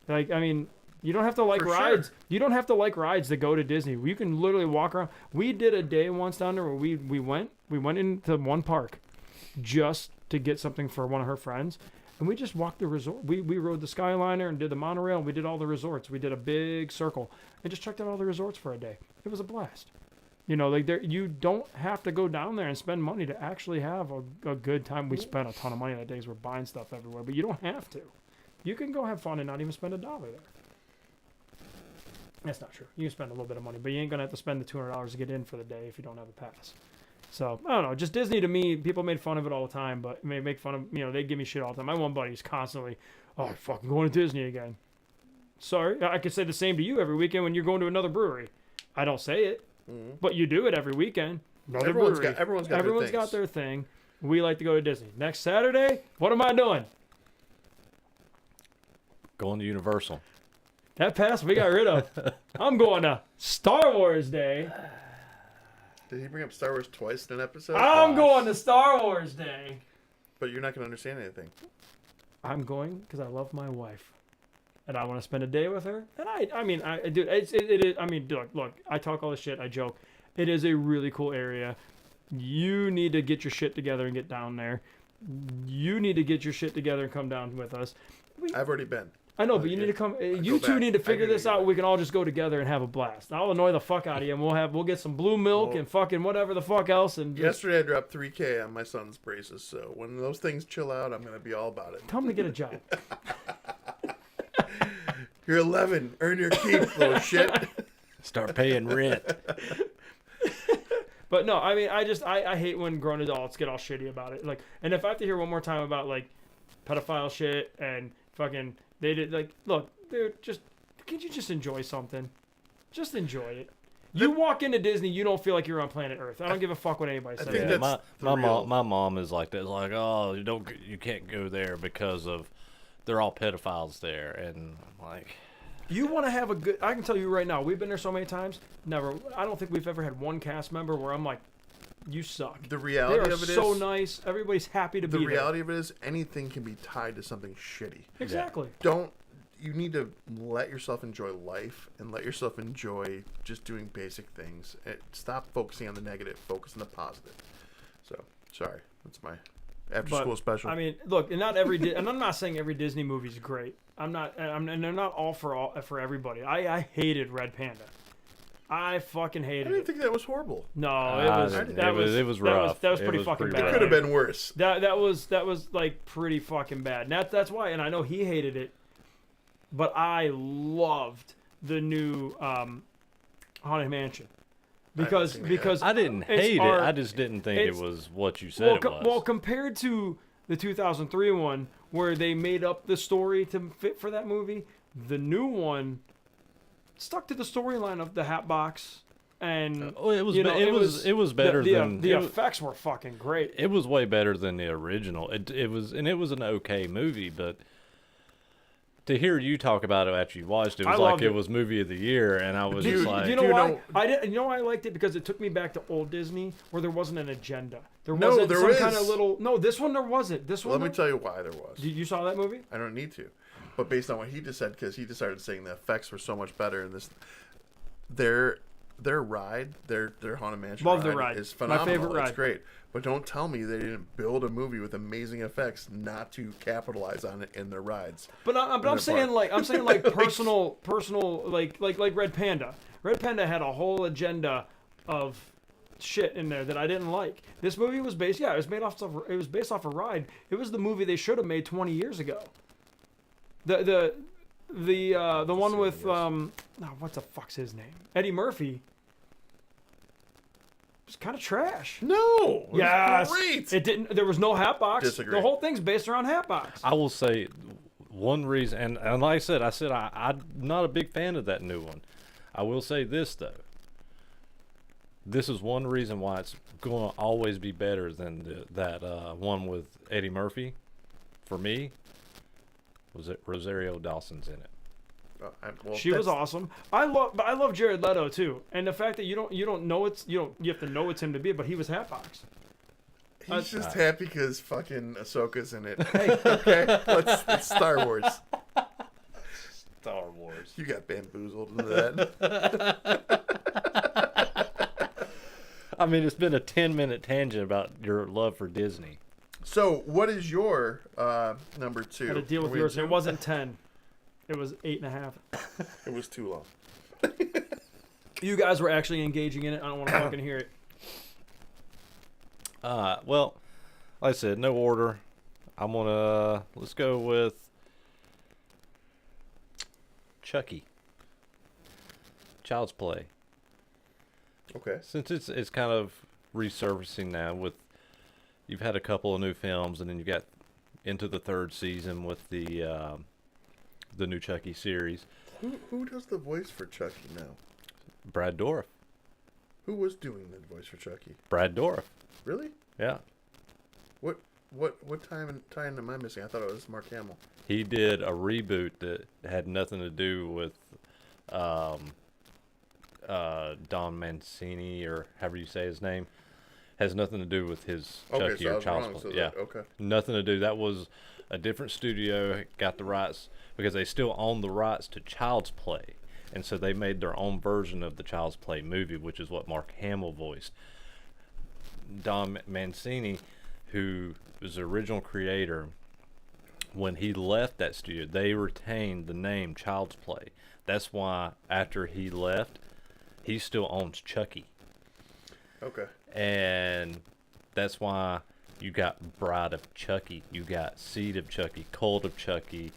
Like I mean. You don't have to like For rides. sure. You don't have to like rides to go to Disney. You can literally walk around. We did a day once down there where we went into one park just to get something for one of her friends, and we just walked the resort. We rode the Skyliner and did the monorail. And we did all the resorts. We did a big circle and just checked out all the resorts for a day. It was a blast. You don't have to go down there and spend money to actually have a good time. We spent a ton of money that day 'cause we're buying stuff everywhere, but you don't have to. You can go have fun and not even spend $1 there. That's not true. You can spend a little bit of money, but you ain't going to have to spend the $200 to get in for the day if you don't have a pass. So, I don't know. Just Disney to me, people made fun of it all the time, but they make fun of, they give me shit all the time. My one buddy's constantly, oh, I'm fucking going to Disney again. Sorry. I could say the same to you every weekend when you're going to another brewery. I don't say it. but you do it every weekend. Another brewery. Everyone's got their thing. We like to go to Disney. Next Saturday, what am I doing? Going to Universal. That pass we got rid of. I'm going to Star Wars Day. Did he bring up Star Wars twice in an episode? I'm going to Star Wars Day. But you're not going to understand anything. I'm going because I love my wife. And I want to spend a day with her. And I mean, dude, it is. I mean, look, I talk all this shit. I joke. It is a really cool area. You need to get your shit together and get down there. You need to get your shit together and come down with us. I've already been. I know, but you need to come. You two need to figure this out. We can all just go together and have a blast. I'll annoy the fuck out of you, and we'll get some blue milk and fucking whatever the fuck else. And yesterday I dropped $3,000 on my son's braces. So when those things chill out, I'm gonna be all about it. Tell him to get a job. You're 11. Earn your keep, little shit. Start paying rent. But no, I mean, I hate when grown adults get all shitty about it. Like, and if I have to hear one more time about like pedophile shit and fucking they did like, look, dude, can't you just enjoy something? Just enjoy it. You walk into Disney, you don't feel like you're on planet Earth. I don't give a fuck what anybody says. Yeah, my mom is like that. It's like, oh, you can't go there because of they're all pedophiles there, and I'm like. You want to have a good... I can tell you right now, we've been there so many times. Never... I don't think we've ever had one cast member where I'm like, you suck. The reality of it is... They are so nice. Everybody's happy to be there. The reality of it is anything can be tied to something shitty. Exactly. You need to let yourself enjoy life and let yourself enjoy just doing basic things. Stop focusing on the negative. Focus on the positive. So, sorry. That's my after-school special. I mean, look, and not every... and I'm not saying every Disney movie is great. And they're not all for everybody. I hated Red Panda. I fucking hated it. I didn't think that was horrible. No, it was rough. That was pretty fucking bad. It could have been worse. That was like pretty fucking bad. And that's why, and I know he hated it, but I loved the new Haunted Mansion. Because I didn't hate it. I just didn't think it was what you said it was. Well, compared to the 2003 one, where they made up the story to fit for that movie, the new one stuck to the storyline of the Hatbox, and it was better than the effects were fucking great. It was way better than the original. It was an okay movie, but to hear you talk about it after you watched it, was like it was movie of the year, and I was just like, you know why? You know why I liked it? Because it took me back to old Disney, where there wasn't an agenda. There wasn't some kind of little. No, this one there wasn't. This one. Let me tell you why there was. You saw that movie? I don't need to, but based on what he just said, because he just started saying the effects were so much better in this. Their ride, their Haunted Mansion ride is phenomenal. My favorite ride. It's great. But don't tell me they didn't build a movie with amazing effects not to capitalize on it in their rides. But I'm saying like personal like Red Panda. Red Panda had a whole agenda of shit in there that I didn't like. This movie was based off a ride. It was the movie they should have made 20 years ago. The one with what the fuck's his name? Eddie Murphy. It's kind of trash. No. Yes. Great. It didn't. There was no Hatbox. Disagree. The whole thing's based around Hatbox. I will say one reason, and like I said, I'm not a big fan of that new one. I will say this though. This is one reason why it's going to always be better than that one with Eddie Murphy. For me, was it Rosario Dawson's in it? She was awesome. I love Jared Leto too, and the fact that you don't know you have to know it's him to be it, but he was Hatbox. He's just happy because fucking Ahsoka's in it. Hey, okay, it's Star Wars. Star Wars. You got bamboozled into that. I mean, it's been a 10-minute tangent about your love for Disney. So, what is your number 2? Had to deal with yours. It wasn't 10. It was 8.5. It was too long. You guys were actually engaging in it. I don't want to fucking hear it. Well, like I said, no order. I'm gonna let's go with Chucky. Child's Play. Okay. Since it's kind of resurfacing now with you've had a couple of new films, and then you got into the 3rd season with the new Chucky series. Who does the voice for Chucky now? Brad Dourif. Who was doing the voice for Chucky? Brad Dourif. Really? Yeah. What time am I missing? I thought it was Mark Hamill. He did a reboot that had nothing to do with Don Mancini, or however you say his name. Has nothing to do with his Chucky or Child's Play. Yeah. Okay. Nothing to do. That was a different studio, got the rights, because they still own the rights to Child's Play. And so they made their own version of the Child's Play movie, which is what Mark Hamill voiced. Don Mancini, who was the original creator, when he left that studio, they retained the name Child's Play. That's why after he left, he still owns Chucky. Okay. And that's why you got Bride of Chucky, you got Seed of Chucky, Cult of Chucky,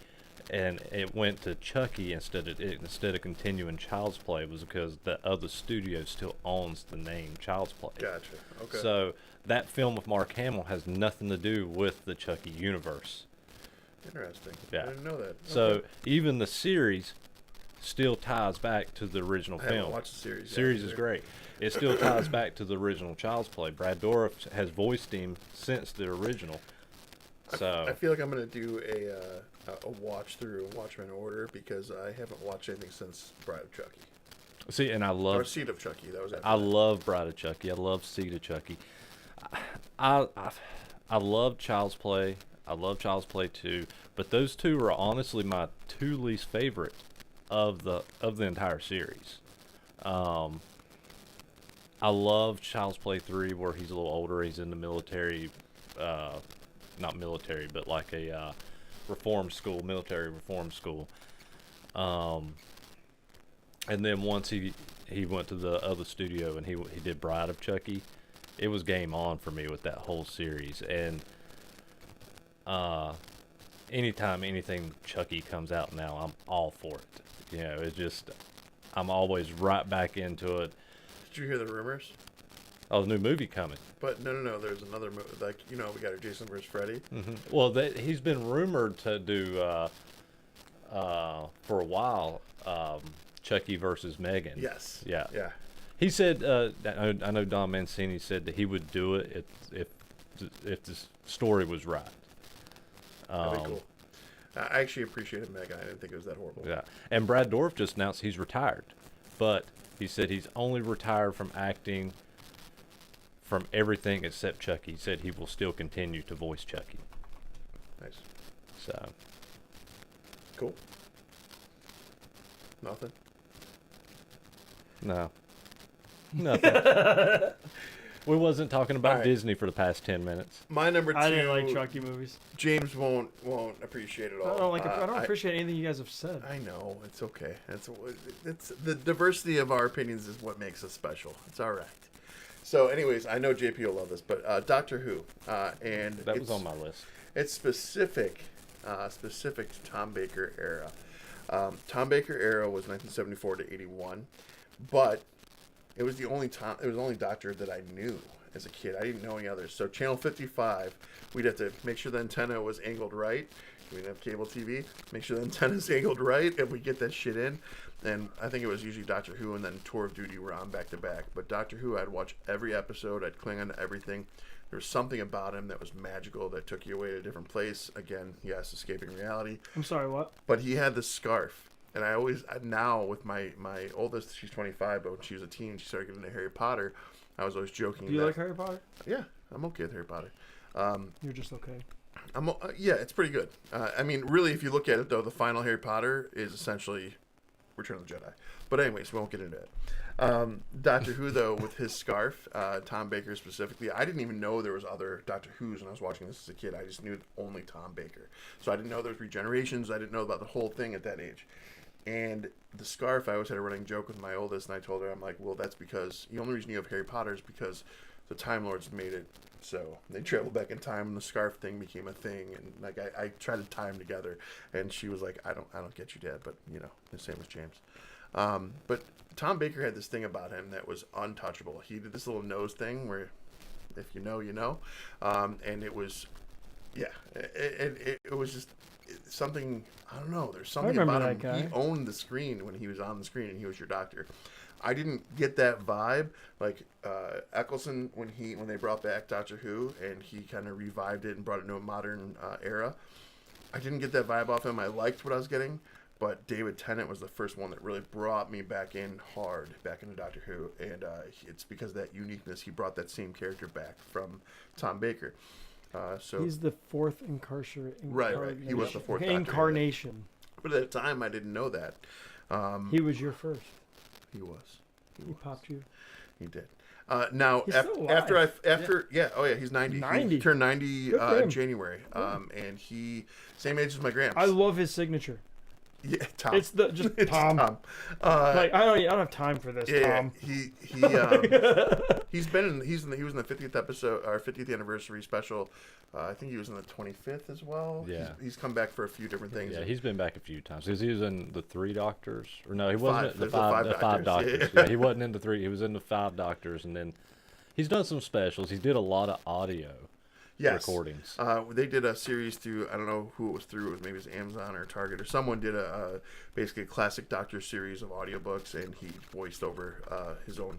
and it went to Chucky instead of continuing Child's Play, was because the other studio still owns the name Child's Play. Gotcha. Okay. So that film with Mark Hamill has nothing to do with the Chucky universe. Interesting. Yeah. I didn't know that. So Okay. even the series still ties back to the original I haven't film. watched the series. yet Series is either. great. It still ties back to the original Child's Play. Brad Dourif has voiced him since the original. So I feel like I'm gonna do a watch through and watch them in order because I haven't watched anything since Bride of Chucky see, and I or love Seed of Chucky. That was after I that. love Bride of Chucky. I love Seed of Chucky. I love Child's Play. I love Child's Play 2, but those two are honestly my two least favorite of the entire series. I love Child's Play 3 where he's a little older. He's in the military, not military, but like a reform school, military reform school. And then once he went to the other studio and he did Bride of Chucky, it was game on for me with that whole series. And anytime anything Chucky comes out now, I'm all for it. You know, it's just, I'm always right back into it. Did you hear the rumors? Oh, the new movie coming. But no. There's another movie. Like we got our Jason vs. Freddy. Well, he's been rumored to do for a while Chucky versus Megan. Yes. Yeah. Yeah. He said, I know Don Mancini said that he would do it if the story was right. That'd be cool. I actually appreciated Megan. I didn't think it was that horrible. Yeah, and Brad Dourif just announced he's retired, but he said he's only retired from acting from everything except Chucky. He said he will still continue to voice Chucky. Nice. So, Cool. Nothing. no. Nothing. We wasn't talking about Alright. Disney for the past 10 minutes. My number 2. I didn't like Chucky movies. James won't appreciate it all. I don't like. I don't appreciate anything you guys have said. I know it's okay. It's the diversity of our opinions is what makes us special. It's all right. So, anyways, I know JP will love this, but Doctor Who, and That was on my list. It's specific to Tom Baker era. Tom Baker era was 1974 to 81, but it was the only Doctor that I knew as a kid. I didn't know any others. So Channel 55, we'd have to make sure the antenna was angled right. We didn't have cable TV. Make sure the antenna's angled right if we get that shit in. And I think it was usually Doctor Who and then Tour of Duty were on back to back. But Doctor Who, I'd watch every episode. I'd cling on to everything. There was something about him that was magical that took you away to a different place. Again, yes, escaping reality. I'm sorry. What? But he had the scarf. And now with my oldest, she's 25, but when she was a teen, she started getting into Harry Potter. I was always joking. Do you like Harry Potter? Yeah, I'm okay with Harry Potter. You're just okay. Yeah, it's pretty good. I mean, really, if you look at it, though, the final Harry Potter is essentially Return of the Jedi. But anyways, we won't get into it. Doctor Who, though, with his scarf, Tom Baker specifically, I didn't even know there was other Doctor Who's when I was watching this as a kid. I just knew only Tom Baker. So I didn't know there was regenerations. I didn't know about the whole thing at that age. And the scarf, I always had a running joke with my oldest, and I told her, I'm like, well, that's because the only reason you have Harry Potter is because the Time Lords made it so they traveled back in time, and the scarf thing became a thing. And like I tried to tie them together, and she was like, I don't get you, Dad, but the same as James. But Tom Baker had this thing about him that was untouchable. He did this little nose thing where, if you know, you know, and it was, it was just something. I don't know. There's something remember about him. that guy. He owned the screen when he was on the screen, and he was your doctor. I didn't get that vibe. Like Eccleston when they brought back Doctor Who and he kind of revived it and brought it into a modern era. I didn't get that vibe off him. I liked what I was getting, but David Tennant was the first one that really brought me back into Doctor Who, and it's because of that uniqueness. He brought that same character back from Tom Baker. So he's the fourth incarnation. Right. He was the fourth incarnation. But at the time, I didn't know that. He was your first. He was. He popped you. He did. Now, He's still alive. He's 90. 90. He turned 90 in January. Yeah. And he, same age as my gramps. I love his signature. Yeah, Tom. It's it's Tom. Like I don't have time for this, Tom. He he was in the 50th episode, our 50th anniversary special. I think he was in the 25th as well. Yeah. He's come back for a few different things. Yeah, he's been back a few times because he was in the Three Doctors, or no, he wasn't. There's The five Doctors. Yeah. Yeah, he wasn't in the three. He was in the Five Doctors, and then he's done some specials. He did a lot of audio recordings. They did a series through, I don't know who it was through. It was maybe it was Amazon or Target or someone did basically a classic Doctor series of audiobooks, and he voiced over his own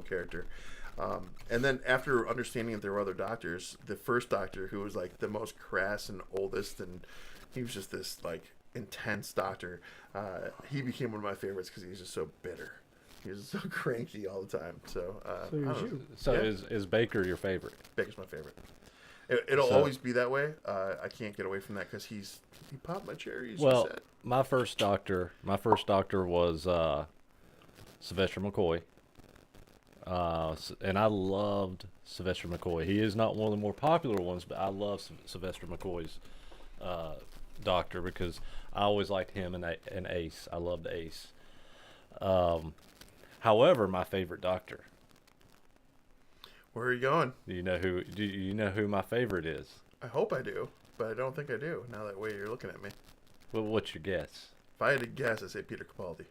character. And then after understanding that there were other Doctors, the first Doctor, who was like the most crass and oldest, and he was just this like intense Doctor, he became one of my favorites because he was just so bitter. He was so cranky all the time. So Is Baker your favorite? Baker's my favorite. It'll always be that way. I can't get away from that because he popped my cherry. Well, my first Doctor was Sylvester McCoy. And I loved Sylvester McCoy. He is not one of the more popular ones, but I love Sylvester McCoy's Doctor because I always liked him and Ace. I loved Ace. However, my favorite Doctor. Where are you going? Do you know who my favorite is? I hope I do, but I don't think I do. Now that way you're looking at me. Well, what's your guess? If I had to guess, I'd say Peter Capaldi.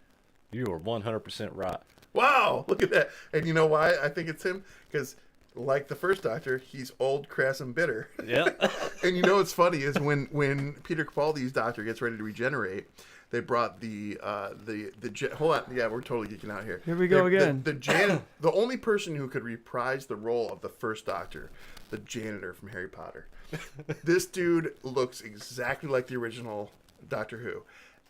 You are 100% right. Wow, look at that. And you know why I think it's him? Because like the first Doctor, he's old, crass, and bitter. Yeah. And you know what's funny is when Peter Capaldi's Doctor gets ready to regenerate, they brought hold on, yeah, we're totally geeking out here. Here we go again. The only person who could reprise the role of the first Doctor, the janitor from Harry Potter. This dude looks exactly like the original Doctor Who,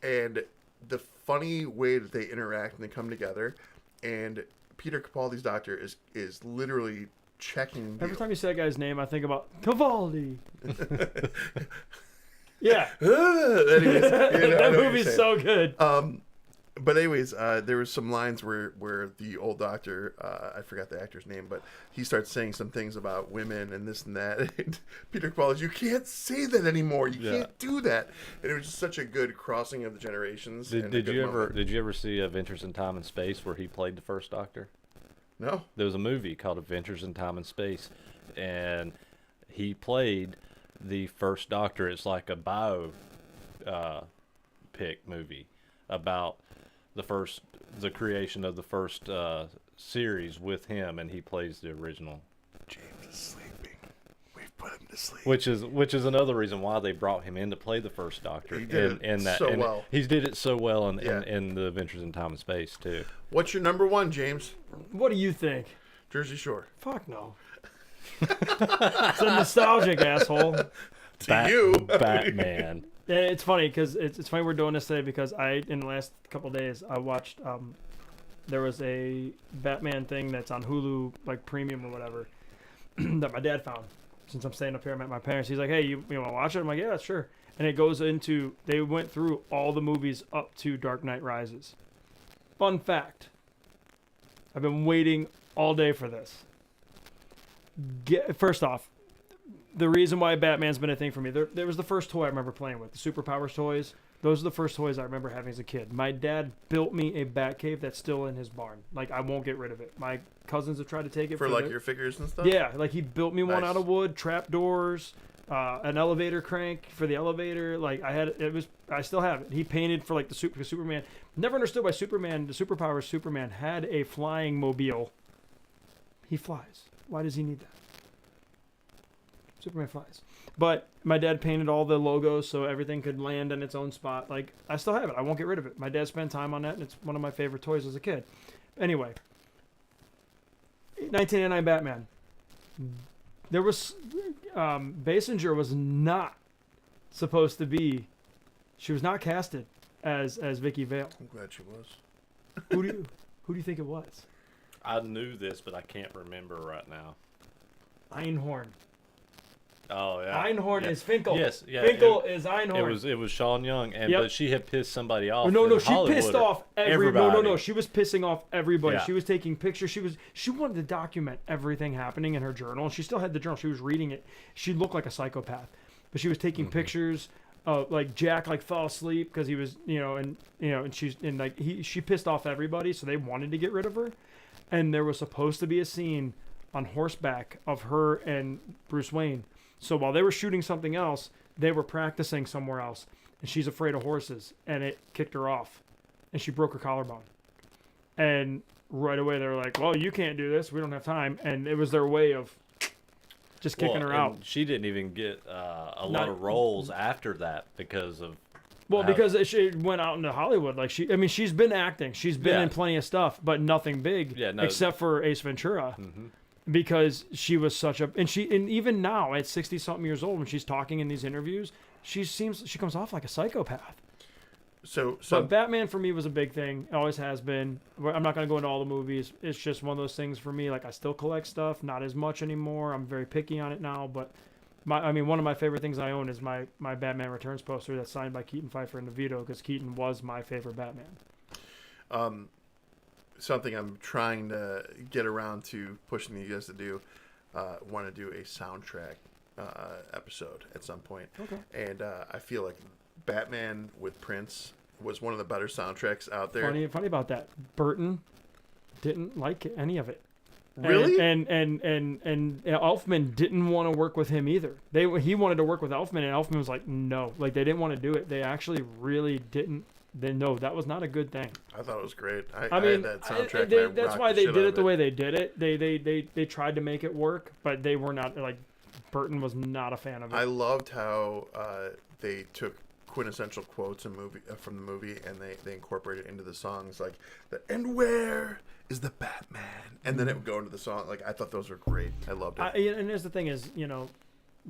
and the funny way that they interact and they come together, and Peter Capaldi's Doctor is literally checking. Every time you say that guy's name, I think about Capaldi. Yeah. Anyways, that movie's so good. But anyways, there was some lines where the old Doctor, I forgot the actor's name, but he starts saying some things about women and this and that. And Peter Capaldi, you can't say that anymore. You can't do that. And it was just such a good crossing of the generations. Did you ever see Adventures in Time and Space where he played the first Doctor? No. There was a movie called Adventures in Time and Space, and he played the first Doctor. It's like a bio pic movie about the creation of the first series with him, and he plays the original. James is sleeping. We've put him to sleep. Which is another reason why they brought him in to play the first Doctor. He did well. He did it so well in the Adventures in Time and Space too. What's your number one, James? What do you think? Jersey Shore. Fuck no. It's a nostalgic asshole. You. Batman. Yeah, it's funny because it's funny we're doing this today because in the last couple of days I watched there was a Batman thing that's on Hulu like premium or whatever that my dad found. Since I'm staying up here, I'm at my parents. He's like, "Hey, you want to watch it?" I'm like, "Yeah, sure." And it goes into they went through all the movies up to Dark Knight Rises. Fun fact: I've been waiting all day for this. First off, the reason why Batman's been a thing for me, there was the first toy I remember playing with, the Superpowers toys. Those are the first toys I remember having as a kid. My dad built me a Batcave that's still in his barn. Like, I won't get rid of it. My cousins have tried to take it for like your figures and stuff? Yeah, like he built me one out of wood, trap doors, an elevator crank for the elevator. Like, I still have it. He painted for like the Superman. Never understood why Superman, the Superpowers Superman, had a flying mobile. He flies. Why does he need that? Superman flies. But my dad painted all the logos so everything could land in its own spot. Like, I still have it. I won't get rid of it. My dad spent time on that, and it's one of my favorite toys as a kid. Anyway, 1989 Batman. There was Basinger was not supposed to be. She was not casted as Vicky Vale. I'm glad she was. Who do you think it was? I knew this, but I can't remember right now. Einhorn. Oh yeah. Einhorn yeah. is Finkel. Yes, yeah. Finkel is Einhorn. It was Sean Young, and Yep. but she had pissed somebody off. No, in she Hollywood pissed or off everybody. No. She was pissing off everybody. Yeah. She was taking pictures. She wanted to document everything happening in her journal, and she still had the journal. She was reading it. She looked like a psychopath, but she was taking pictures. Like Jack fell asleep because he was and she pissed off everybody, so they wanted to get rid of her. And there was supposed to be a scene on horseback of her and Bruce Wayne. So while they were shooting something else, they were practicing somewhere else. And she's afraid of horses, and it kicked her off. And she broke her collarbone. And right away they were like, well, you can't do this. We don't have time. And it was their way of just kicking her out. She didn't even get a lot of roles after that because of... Well, because she went out into Hollywood. She's been acting. She's been in plenty of stuff, but nothing big. Yeah, no. Except for Ace Ventura. Mm-hmm. Because she was such a... And even now, at 60-something years old, when she's talking in these interviews, she comes off like a psychopath. But Batman for me was a big thing. It always has been. I'm not going to go into all the movies. It's just one of those things for me. I still collect stuff, not as much anymore. I'm very picky on it now, but... one of my favorite things I own is my Batman Returns poster that's signed by Keaton, Pfeiffer, and DeVito, because Keaton was my favorite Batman. Something I'm trying to get around to pushing you guys to do, want to do a soundtrack episode at some point. Okay. And I feel like Batman with Prince was one of the better soundtracks out there. Funny about that. Burton didn't like any of it. Really? And Elfman didn't want to work with him either. He wanted to work with Elfman, and Elfman was like, no. They didn't want to do it. They actually really didn't. That was not a good thing. I thought it was great. I had that soundtrack. That's why they did it the way they did it. They tried to make it work, but they were not Burton was not a fan of it. I loved how they took quintessential quotes from the movie and they incorporated it into the songs, like and where is the Batman, and then it would go into the song. I thought those were great. I loved it. And here's the thing is, the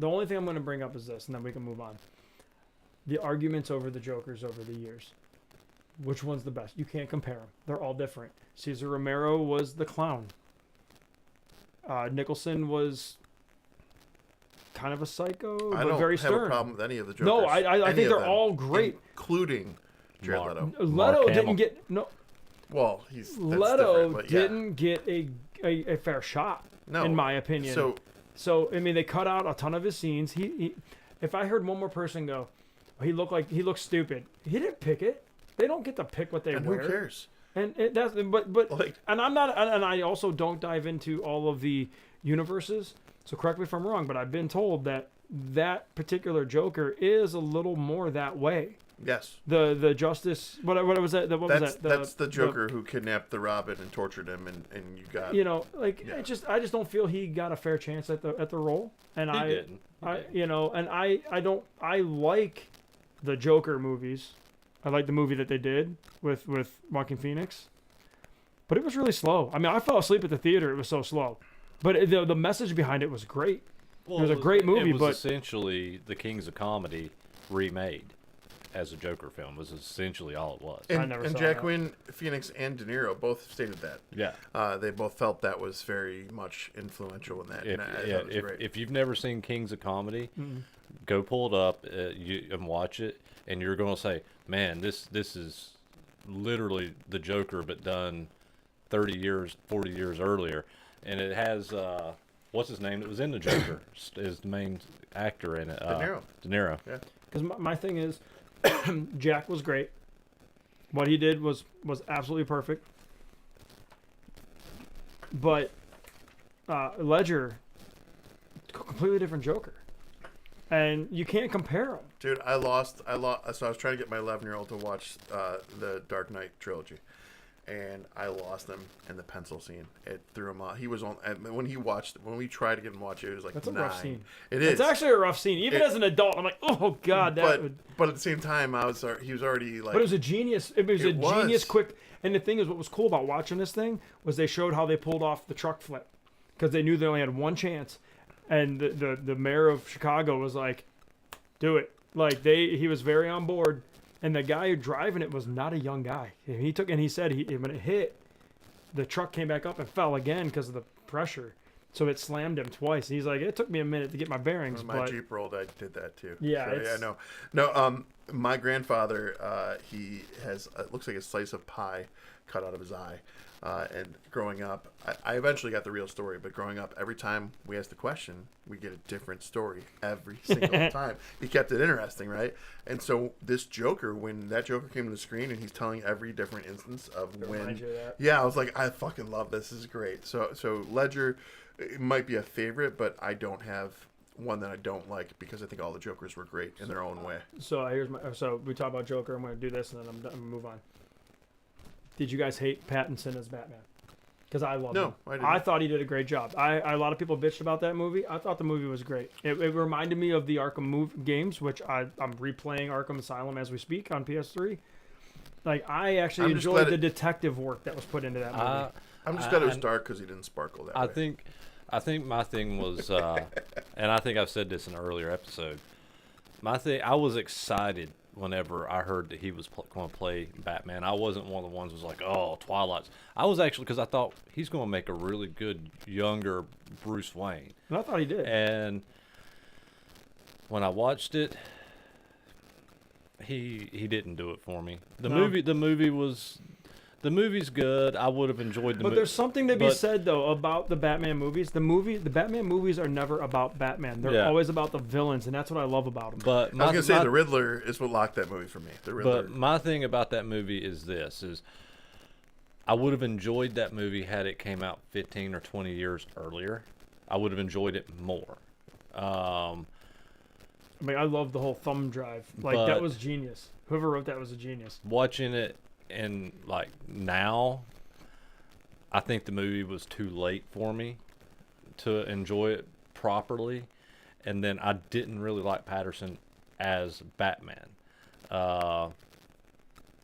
only thing I'm going to bring up is this, and then we can move on. The arguments over the Jokers over the years. Which one's the best? You can't compare them. They're all different. Cesar Romero was the clown. Nicholson was kind of a psycho, but very stern. I don't have a problem with any of the Jokers. No, I think they're all great, including Jared Leto. Leto didn't get no. Well, Leto didn't get a fair shot, in my opinion. So they cut out a ton of his scenes. He if I heard one more person go, he looked stupid. He didn't pick it. They don't get to pick what they wear. Who cares? And and I'm not, and I also don't dive into all of the universes. So correct me if I'm wrong, but I've been told that particular Joker is a little more that way. Yes. The Justice. What was that? That's the Joker who kidnapped the Robin and tortured him, and you got. I just don't feel he got a fair chance at the role, and he didn't. I like the Joker movies. I like the movie that they did with Joaquin Phoenix, but it was really slow. I fell asleep at the theater. It was so slow, but the message behind it was great. Well, it was a great movie, but essentially the Kings of Comedy remade as a Joker film was essentially all it was. And Joaquin Phoenix and De Niro both stated that. Yeah, they both felt that was very much influential in that. If you've never seen Kings of Comedy, go pull it up and watch it, and you're going to say, "Man, this is literally the Joker, but done 30 years, 40 years earlier." And it has what's his name that was in the Joker is the main actor in it. De Niro. Yeah. Because my thing is, Jack was great. What he did was absolutely perfect. But Ledger, completely different Joker, and you can't compare them. Dude, I lost. So I was trying to get my 11-year-old to watch the Dark Knight trilogy, and I lost him in the pencil scene. It threw him off. He was on when we tried to get him to watch it. It was like That's a 9. rough scene. It is. It's actually a rough scene. Even as an adult, I'm like, oh god, But at the same time, he was already like. But it was a genius. It was a genius was. quick. And the thing is, what was cool about watching this thing was they showed how they pulled off the truck flip because they knew they only had one chance, and the mayor of Chicago was like, do it. Like he was very on board. And the guy who driving it was not a young guy. He said when it hit, the truck came back up and fell again because of the pressure. So it slammed him twice. And he's like, it took me a minute to get my bearings. When my Jeep rolled, I did that too. Yeah, so, yeah, no. My grandfather, he has it looks like a slice of pie cut out of his eye. And growing up, I eventually got the real story. But growing up, every time we asked the question, we get a different story every single time. He kept it interesting, right? And so this Joker, when that Joker came to the screen and he's telling every different instance of when, yeah, I was like, I fucking love this. This is great. So Ledger, it might be a favorite, but I don't have one that I don't like because I think all the Jokers were great in their own way. So we talk about Joker. I'm going to do this and then I'm going to move on. Did you guys hate Pattinson as Batman? Because I loved him. I didn't. I thought he did a great job. A lot of people bitched about that movie. I thought the movie was great. It reminded me of the Arkham games, which I'm replaying Arkham Asylum as we speak on PS3. Like, I actually enjoyed the detective work that was put into that movie. I'm just glad it was dark because he didn't sparkle that way. I think my thing was, and I think I've said this in an earlier episode. I was excited whenever I heard that he was going to play Batman. I wasn't one of the ones who was like, oh, Twilight's. I was actually, because I thought he's going to make a really good younger Bruce Wayne. And I thought he did. And when I watched it, he didn't do it for me. The movie's good. I would have enjoyed the movie. But there's something to be said though about the Batman movies. The Batman movies are never about Batman. They're always about the villains, and that's what I love about them. But I was gonna say the Riddler is what locked that movie for me. The Riddler. But my thing about that movie is I would have enjoyed that movie had it came out 15 or 20 years earlier. I would have enjoyed it more. I mean, I love the whole thumb drive. Like, that was genius. Whoever wrote that was a genius. Watching it and like now, I think the movie was too late for me to enjoy it properly. And then I didn't really like Patterson as Batman. Like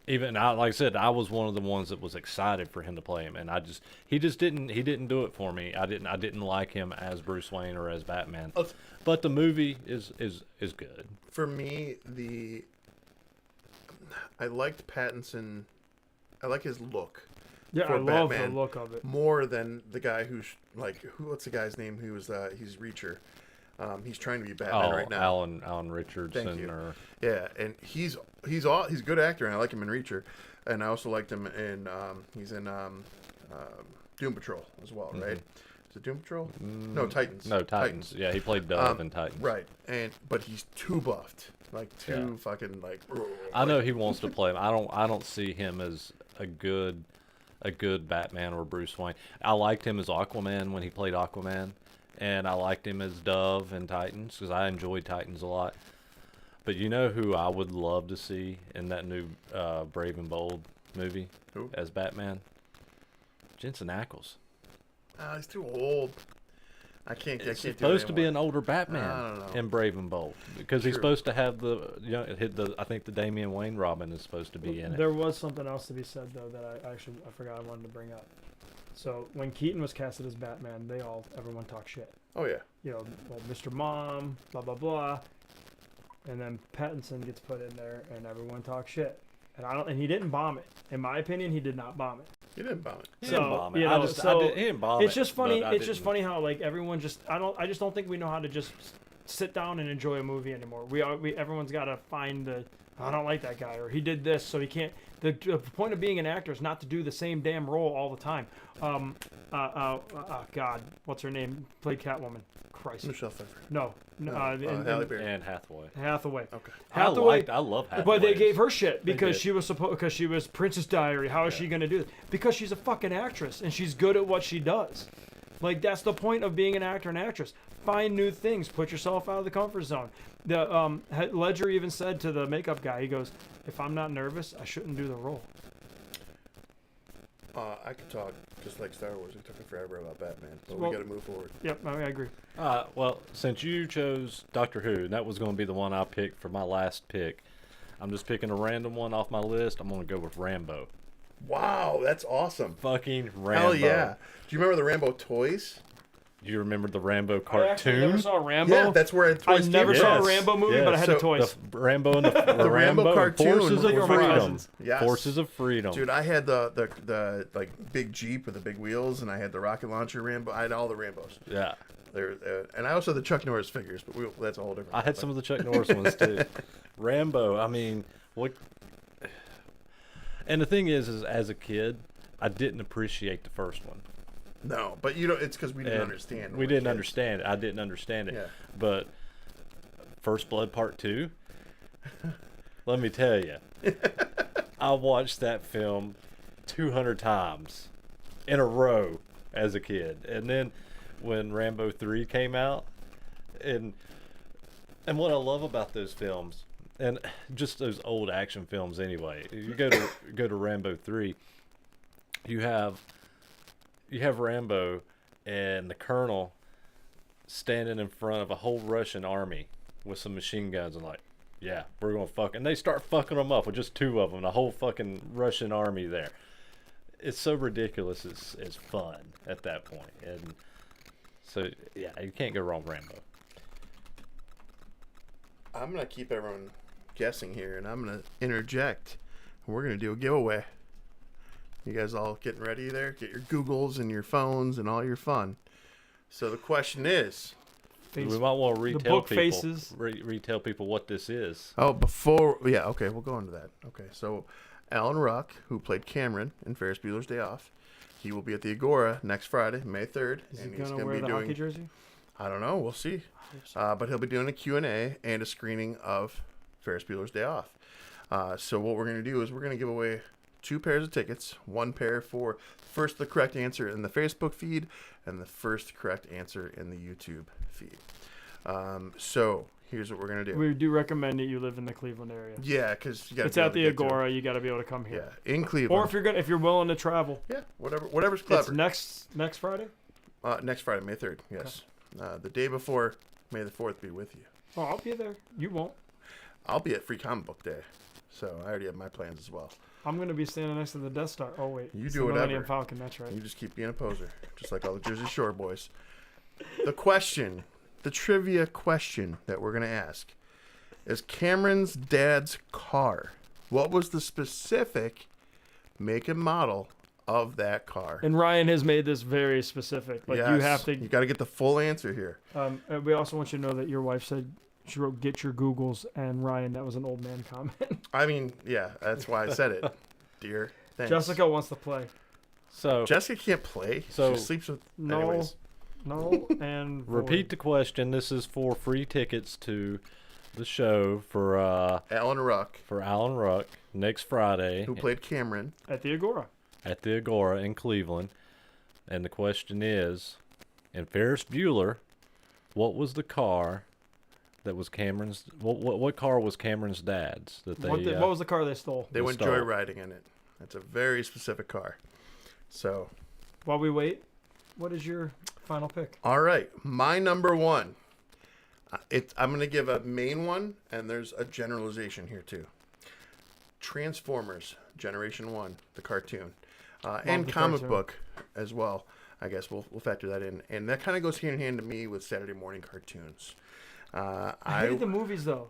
I said, I was one of the ones that was excited for him to play him, and he didn't do it for me. I didn't like him as Bruce Wayne or as Batman. But the movie is good. For me, I liked Pattinson. I like his look. Yeah, I love the look of it more than the guy what's the guy's name? Who was he's Reacher. He's trying to be Batman right now. Alan Richardson. Thank you. Yeah, and he's a good actor, and I like him in Reacher, and I also liked him in he's in Doom Patrol as well, right? Is it Doom Patrol? No, Titans. No, Titans. Yeah, he played Dove in Titans. Right, but he's too buffed, fucking like. I know he wants to play him. I don't see him as a good Batman or Bruce Wayne. I liked him as Aquaman when he played Aquaman. And I liked him as Dove in Titans because I enjoyed Titans a lot. But you know who I would love to see in that new Brave and Bold movie as Batman? Jensen Ackles. He's too old. I can't. It's supposed to be an older Batman in Brave and Bold because he's supposed to have I think the Damian Wayne Robin is supposed to be in it. There was something else to be said though that I forgot I wanted to bring up. So when Keaton was casted as Batman, everyone talked shit. Oh yeah. You know, well, Mr. Mom, blah blah blah, and then Pattinson gets put in there, and everyone talks shit. And he didn't bomb it. In my opinion, he did not bomb it. He didn't bomb it. He didn't bomb it. He didn't bomb it. It's just funny. It's just funny how like everyone I just don't think we know how to just sit down and enjoy a movie anymore. Everyone's got to find I don't like that guy, or he did this, so he can't. The point of being an actor is not to do the same damn role all the time. God, what's her name? Played Catwoman. Christ. Michelle Pfeiffer. No. Halle Berry. And Hathaway. Okay. I love Hathaway. But they gave her shit because she was Princess Diary. How is she going to do this? Because she's a fucking actress and she's good at what she does. Like, that's the point of being an actor and actress. Find new things. Put yourself out of the comfort zone. The Ledger even said to the makeup guy, he goes, "If I'm not nervous, I shouldn't do the role." I could talk just like Star Wars. It took me forever about Batman, but Well- we got to move forward. Yep, I agree. Well, since you chose Doctor Who, and that was going to be the one I picked for my last pick, I'm just picking a random one off my list. I'm going to go with Rambo. Wow, that's awesome. Fucking Rambo. Hell yeah. Do you remember the Rambo toys? Do you remember the Rambo I actually never cartoon? saw Rambo. Yeah, that's where I toys never came saw from. a Rambo movie, Yes. but I had So the toys. The Rambo and the Rambo cartoon Forces were of my Freedom. cousins. Yes. Forces of Freedom. Dude, I had the like big Jeep with the big wheels, and I had the rocket launcher Rambo. I had all the Rambos. Yeah. And I also had the Chuck Norris figures, but that's a whole different. I had some of the Chuck Norris ones too. Rambo, I mean, what? And the thing is as a kid, I didn't appreciate the first one. No, but you know, it's because we didn't And understand. when We were didn't kids. understand it. I didn't understand it. Yeah. But First Blood Part 2, let me tell you, I watched that film 200 times in a row as a kid. And then when Rambo 3 came out, and what I love about those films, and just those old action films anyway, you go to Rambo 3, you have Rambo and the colonel standing in front of a whole Russian army with some machine guns and like, yeah, we're gonna fuck, and they start fucking them up with just two of them, the whole fucking Russian army there. It's so ridiculous. It's fun at that point, and so yeah, you can't go wrong with Rambo. I'm gonna keep everyone guessing here, and I'm gonna interject. We're gonna do a giveaway. You guys all getting ready there? Get your Googles and your phones and all your fun. So the question is, Face- We might want to retell book people faces. retell people what this is. okay, we'll go into that. Okay, so Alan Ruck, who played Cameron in Ferris Bueller's Day Off, he will be at the Agora next Friday, May 3rd, Is he and he's gonna gonna wear be the hockey doing. jersey? I don't know. We'll see. But he'll be doing a Q&A and a screening of Ferris Bueller's Day Off. So what we're going to do is we're going to give away 2 pairs of tickets. 1 pair for first the correct answer in the Facebook feed and the first correct answer in the YouTube feed. So here's what we're going to do. We do recommend that you live in the Cleveland area. Yeah, because you got It's at the Agora. You got to be able to come here. Yeah, in Cleveland. Or if you're willing to travel, Yeah, whatever's clever. it's next Friday. Next Friday, May 3rd. Yes. The day before, May the 4th be with you. Oh, I'll be there. You won't. I'll be at Free Comic Book Day. So I already have my plans as well. I'm gonna be standing next to the Death Star. Oh wait, You it's do the whatever. Millennium Falcon. That's right. You just keep being a poser, just like all the Jersey Shore boys. The question, the trivia question that we're going to ask is Cameron's dad's car. What was the specific make and model of that car? And Ryan has made this very specific. Like you Yes, have to. You got to get the full answer here. And we also want you to know that your wife said she wrote "Get your Googles," and Ryan, that was an old man comment. I mean, yeah, that's why I said it, dear. Thanks. Jessica wants to play. So Jessica can't play. So- she sleeps with. No, Anyways, no, and repeat the question. This is for free tickets to the show for Alan Ruck, Alan Ruck next Friday who played Cameron. at the Agora. at the Agora in Cleveland. And the question is, in Ferris Bueller, what was the car that was Cameron's? What car was Cameron's dad's? That they What was the car they stole? They went stole. joyriding in it. That's a very specific car. So, While we wait, what is your final pick? all right, my number one. I'm going to give a main one, and there's a generalization here too. Transformers Generation 1, the cartoon, and the comic cartoon. book as well. I guess we'll factor that in, and that kind of goes hand in hand to me with Saturday morning cartoons. I hated the movies though.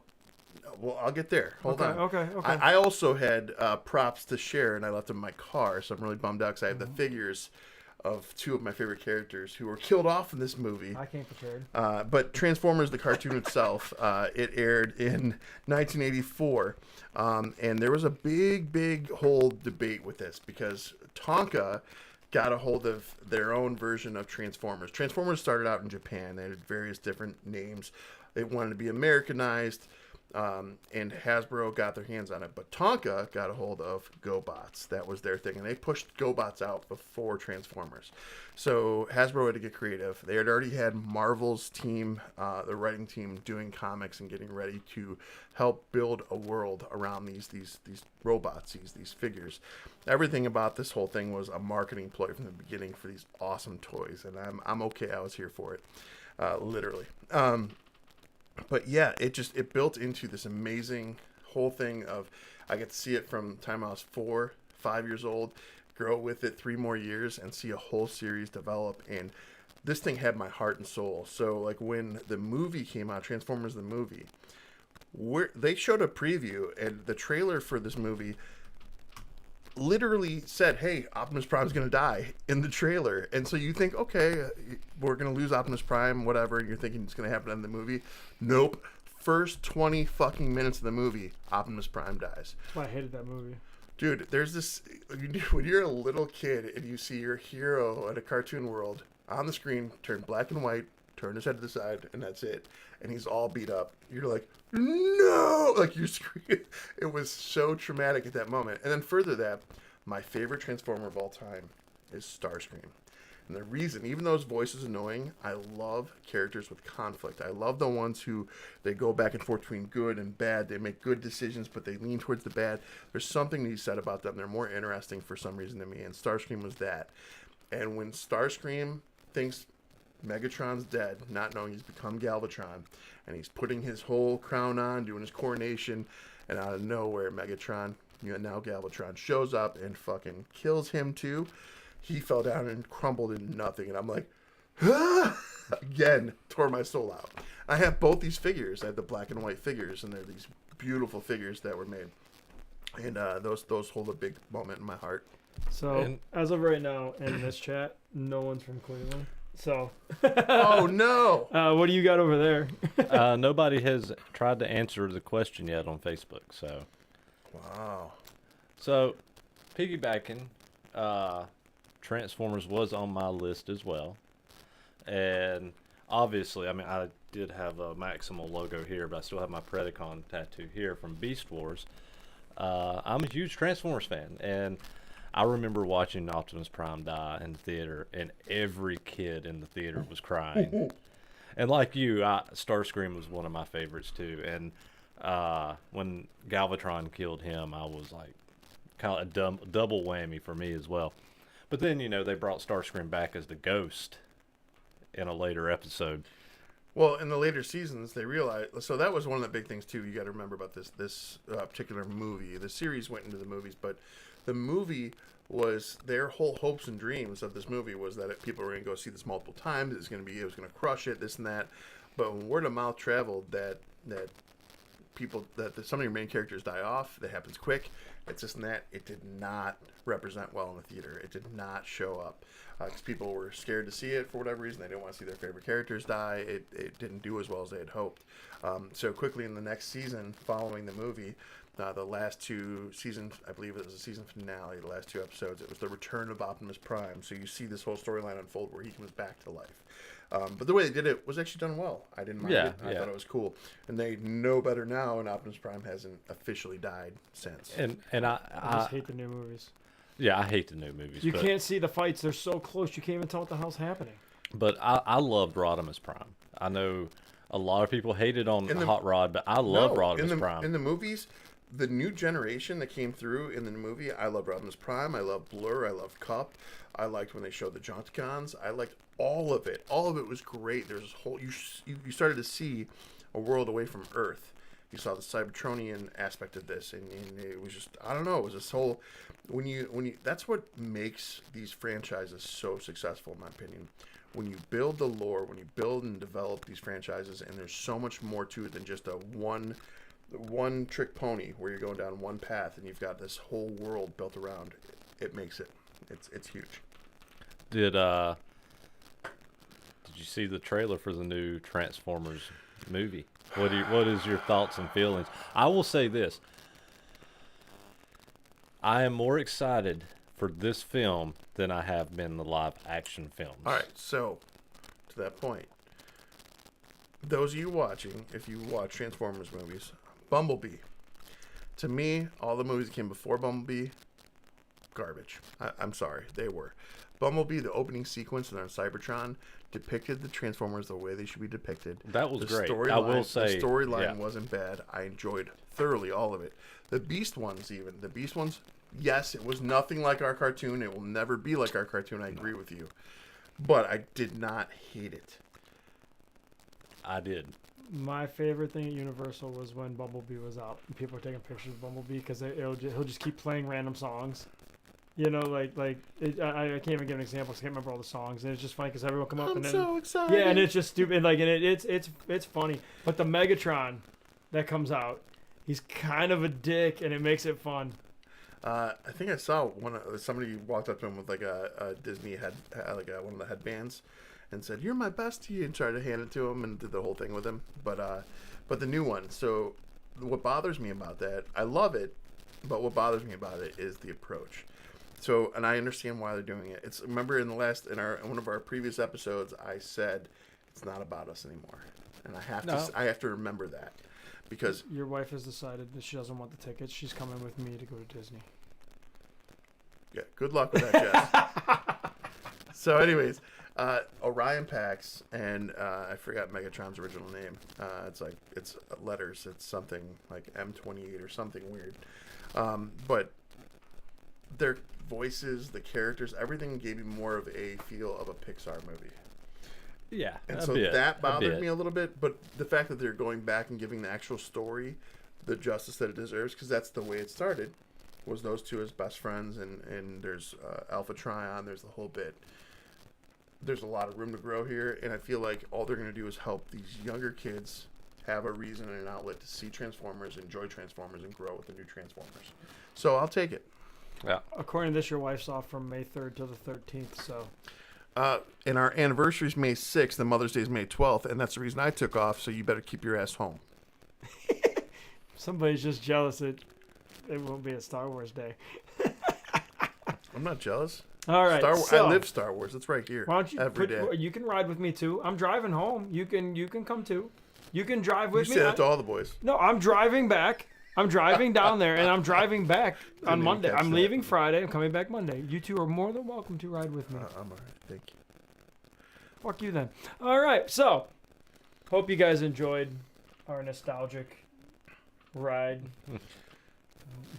Well, I'll get there. Hold Okay, on. okay. I also had props to share, and I left them in my car, so I'm really bummed out because I have the figures of 2 of my favorite characters who were killed off in this movie. I came prepared. But Transformers, the cartoon itself, it aired in 1984, and there was a big whole debate with this because Tonka got a hold of their own version of Transformers. Transformers started out in Japan. They had various different names. They wanted to be Americanized. and Hasbro got their hands on it. But Tonka got a hold of GoBots. That was their thing, and they pushed GoBots out before Transformers. So Hasbro had to get creative. They had already had Marvel's team, the writing team, doing comics and getting ready to help build a world around these robots, these figures. Everything about this whole thing was a marketing ploy from the beginning for these awesome toys, and I'm okay. I was here for it, literally. But yeah, it built into this amazing whole thing of, I get to see it from the time I was 4, 5 years old, grow with it 3 more years, and see a whole series develop. And this thing had my heart and soul. So like when the movie came out, Transformers the movie, they showed a preview, and the trailer for this movie literally said, hey, Optimus Prime's going to die in the trailer. And so you think, okay, we're going to lose Optimus Prime, whatever. And you're thinking it's going to happen in the movie. Nope. First 20 fucking minutes of the movie, Optimus Prime dies. I hated that movie. Dude, there's this, when you're a little kid and you see your hero in a cartoon world on the screen turn black and white, turn his head to the side, and that's it. And he's all beat up. You're like, no! Like, you scream. It was so traumatic at that moment. And then further that, my favorite Transformer of all time is Starscream. And the reason, even though his voice is annoying, I love characters with conflict. I love the ones who, they go back and forth between good and bad. They make good decisions, but they lean towards the bad. There's something to be said about them. They're more interesting for some reason to me, and Starscream was that. And when Starscream thinks Megatron's dead, not knowing he's become Galvatron, and he's putting his whole crown on, doing his coronation, and out of nowhere, Megatron, now Galvatron, shows up and fucking kills him too. He fell down and crumbled into nothing, and I'm like, ah! Again, tore my soul out. I have both these figures. I have the black and white figures, and they're these beautiful figures that were made, and those hold a big moment in my heart. So as of right now in this chat, no one's from Cleveland. So, oh no! What do you got over there? Nobody has tried to answer the question yet on Facebook. So, wow. So, piggybacking, Transformers was on my list as well, and obviously, I mean, I did have a Maximal logo here, but I still have my Predacon tattoo here from Beast Wars. I'm a huge Transformers fan, and I remember watching Optimus Prime die in the theater, and every kid in the theater was crying. And like you, Starscream was one of my favorites too. And when Galvatron killed him, I was like, kind of a double whammy for me as well. But then, they brought Starscream back as the Ghost in a later episode. Well, in the later seasons, they realized. So that was one of the big things too. You got to remember about this particular movie. The series went into the movies, but the movie was their whole hopes and dreams of this movie was that people were going to go see this multiple times. It was going to crush it, this and that. But when word of mouth traveled that some of your main characters die off, that happens quick. It's this and that. It did not represent well in the theater. It did not show up because people were scared to see it for whatever reason. They didn't want to see their favorite characters die. It didn't do as well as they had hoped. So quickly in the next season, following the movie, the last 2 seasons, I believe it was the season finale, the last 2 episodes, it was the return of Optimus Prime. So you see this whole storyline unfold where he comes back to life. But the way they did it was actually done well. I didn't mind it. I thought it was cool. And they know better now, and Optimus Prime hasn't officially died since. And I just hate the new movies. Yeah, I hate the new movies. You can't see the fights. They're so close. You can't even tell what the hell's happening. But I loved Rodimus Prime. I know a lot of people hated on Hot Rod, but I love Rodimus Prime. In the movies, the new generation that came through in the movie, I love Rodimus Prime. I love Blur. I love Cup. I liked when they showed the Jonticons. I liked all of it. All of it was great. There's this whole you started to see a world away from Earth. You saw the Cybertronian aspect of this, and it was just, I don't know, it was this whole when you that's what makes these franchises so successful, in my opinion. When you build the lore, when you build and develop these franchises, and there's so much more to it than just a one trick pony where you're going down one path and you've got this whole world built around it. Makes it's huge. Did you see the trailer for the new Transformers movie? What is your thoughts and feelings? I will say this. I am more excited for this film than I have been the live action films. All right, so to that point, those of you watching, if you watch Transformers movies, Bumblebee. To me, all the movies that came before Bumblebee, garbage. I'm sorry, they were. Bumblebee, the opening sequence on Cybertron, depicted the Transformers the way they should be depicted. That was great. I will say the storyline yeah. wasn't bad. I enjoyed thoroughly all of it. The Beast ones, yes, it was nothing like our cartoon. It will never be like our cartoon. I agree with you, but I did not hate it. I did. My favorite thing at Universal was when Bumblebee was out and people were taking pictures of Bumblebee because he'll just keep playing random songs. You know, I can't even give an example. I can't remember all the songs, and it's just funny because everyone come up I'm and then so excited. yeah, and it's just stupid. Like, and it's funny. But the Megatron that comes out, he's kind of a dick, and it makes it fun. I think I saw somebody walked up to him with like a Disney one of the headbands, and said, "You're my bestie," and tried to hand it to him and did the whole thing with him. But the new one. So what bothers me about that, I love it, but what bothers me about it is the approach. So, and I understand why they're doing it. Remember in one of our previous episodes, I said it's not about us anymore, and I have to remember that because your wife has decided that she doesn't want the tickets. She's coming with me to go to Disney. Yeah, good luck with that, Jess. So, anyways, Orion Pax and I forgot Megatron's original name. It's letters. It's something like M28 or something weird. But their voices, the characters, everything gave me more of a feel of a Pixar movie. Yeah, and so that bothered me a little bit. But the fact that they're going back and giving the actual story the justice that it deserves, because that's the way it started, was those two as best friends, and there's Alpha Trion, there's the whole bit. There's a lot of room to grow here, and I feel like all they're going to do is help these younger kids have a reason and an outlet to see Transformers, enjoy Transformers, and grow with the new Transformers. So I'll take it. Yeah. According to this, your wife's off from May 3rd to the 13th, so. And our anniversary is May 6th, and Mother's Day is May 12th, and that's the reason I took off, so you better keep your ass home. Somebody's just jealous that it won't be a Star Wars day. I'm not jealous. All right, I live Star Wars. It's right here. Why don't you every day. You can ride with me too. I'm driving home. You can come too. You can drive with me. You say that to all the boys. No, I'm driving back. I'm driving down there, and I'm driving back on Monday. I'm leaving Friday. I'm coming back Monday. You two are more than welcome to ride with me. I'm all right. Thank you. Fuck you then. All right, so hope you guys enjoyed our nostalgic ride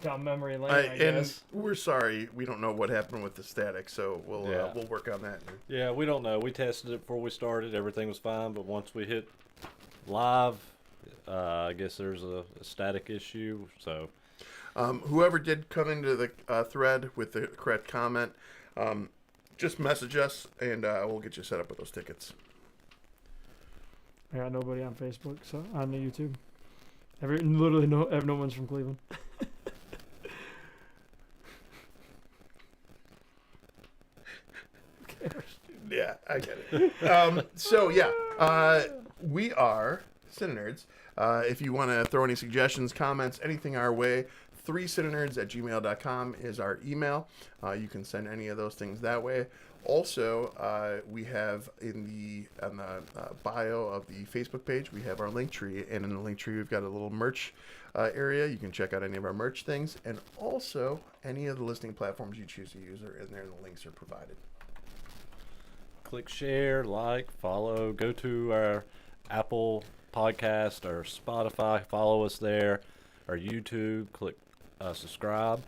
down memory lane. I guess. And we're sorry, we don't know what happened with the static, so we'll work on that. Yeah, we don't know. We tested it before we started. Everything was fine, but once we hit live, I guess there's a static issue. So, whoever did come into the thread with the correct comment, just message us, and we'll get you set up with those tickets. I got nobody on Facebook, so on the YouTube. Literally no one's from Cleveland. Yeah, I get it. So yeah, we are CineNerds. If you want to throw any suggestions, comments, anything our way, 3cinenerds@gmail.com is our email. You can send any of those things that way. Also, we have on the bio of the Facebook page, we have our link tree, and in the link tree we've got a little merch area. You can check out any of our merch things, and also any of the listening platforms you choose to use are in there, and the links are provided. click share, like, follow, go to our Apple podcast or Spotify, follow us there, our YouTube, click subscribe.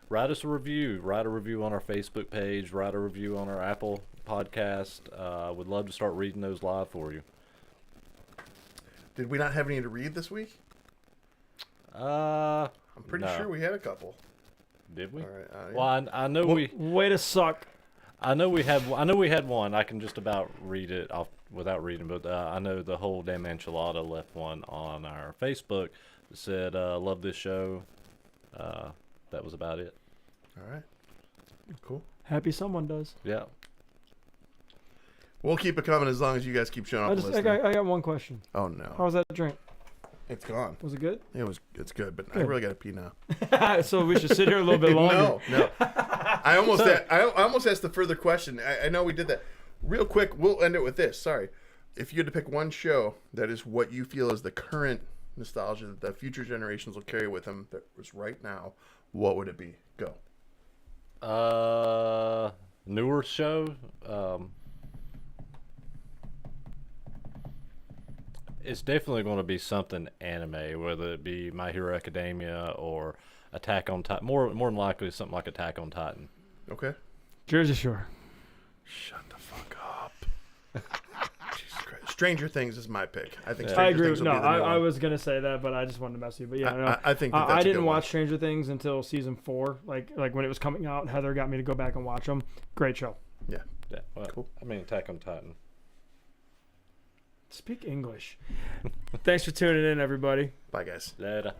Write us a review. Write a review on our Facebook page. Write a review on our Apple podcast. Would love to start reading those live for you. Did we not have any to read this week? I'm pretty sure we had a couple. Did we? All right, yeah. Well, I know we. Way to suck. I know we had one. I can just about read it off without reading, but I know the whole damn enchilada left one on our Facebook that said, "Love this show." That was about it. All right. Cool. Happy someone does. Yeah. We'll keep it coming as long as you guys keep showing up and listening. I got one question. Oh no. How was that drink? It's gone. Was it good? It's good, but Good. I really got to pee now. So we should sit here a little bit longer. No. I almost asked the further question. I know we did that. Real quick, we'll end it with this. Sorry. If you had to pick one show that is what you feel is the current nostalgia that the future generations will carry with them that was right now, what would it be? Go. Newer show. It's definitely going to be something anime, whether it be My Hero Academia or Attack on Titan. More than likely, something like Attack on Titan. Okay. Jersey Shore. Shut the fuck up. Jesus Christ. Stranger Things is my pick. I think Yeah. Stranger I agree. Things will No, be the new I one. was gonna say that, but I just wanted to mess with you. But yeah, no, I think that's I a didn't good watch one. Stranger Things until season 4. Like when it was coming out, Heather got me to go back and watch them. Great show. Yeah. Yeah, well, Cool. I mean, Attack on Titan. Speak English. Thanks for tuning in, everybody. Bye, guys. Later.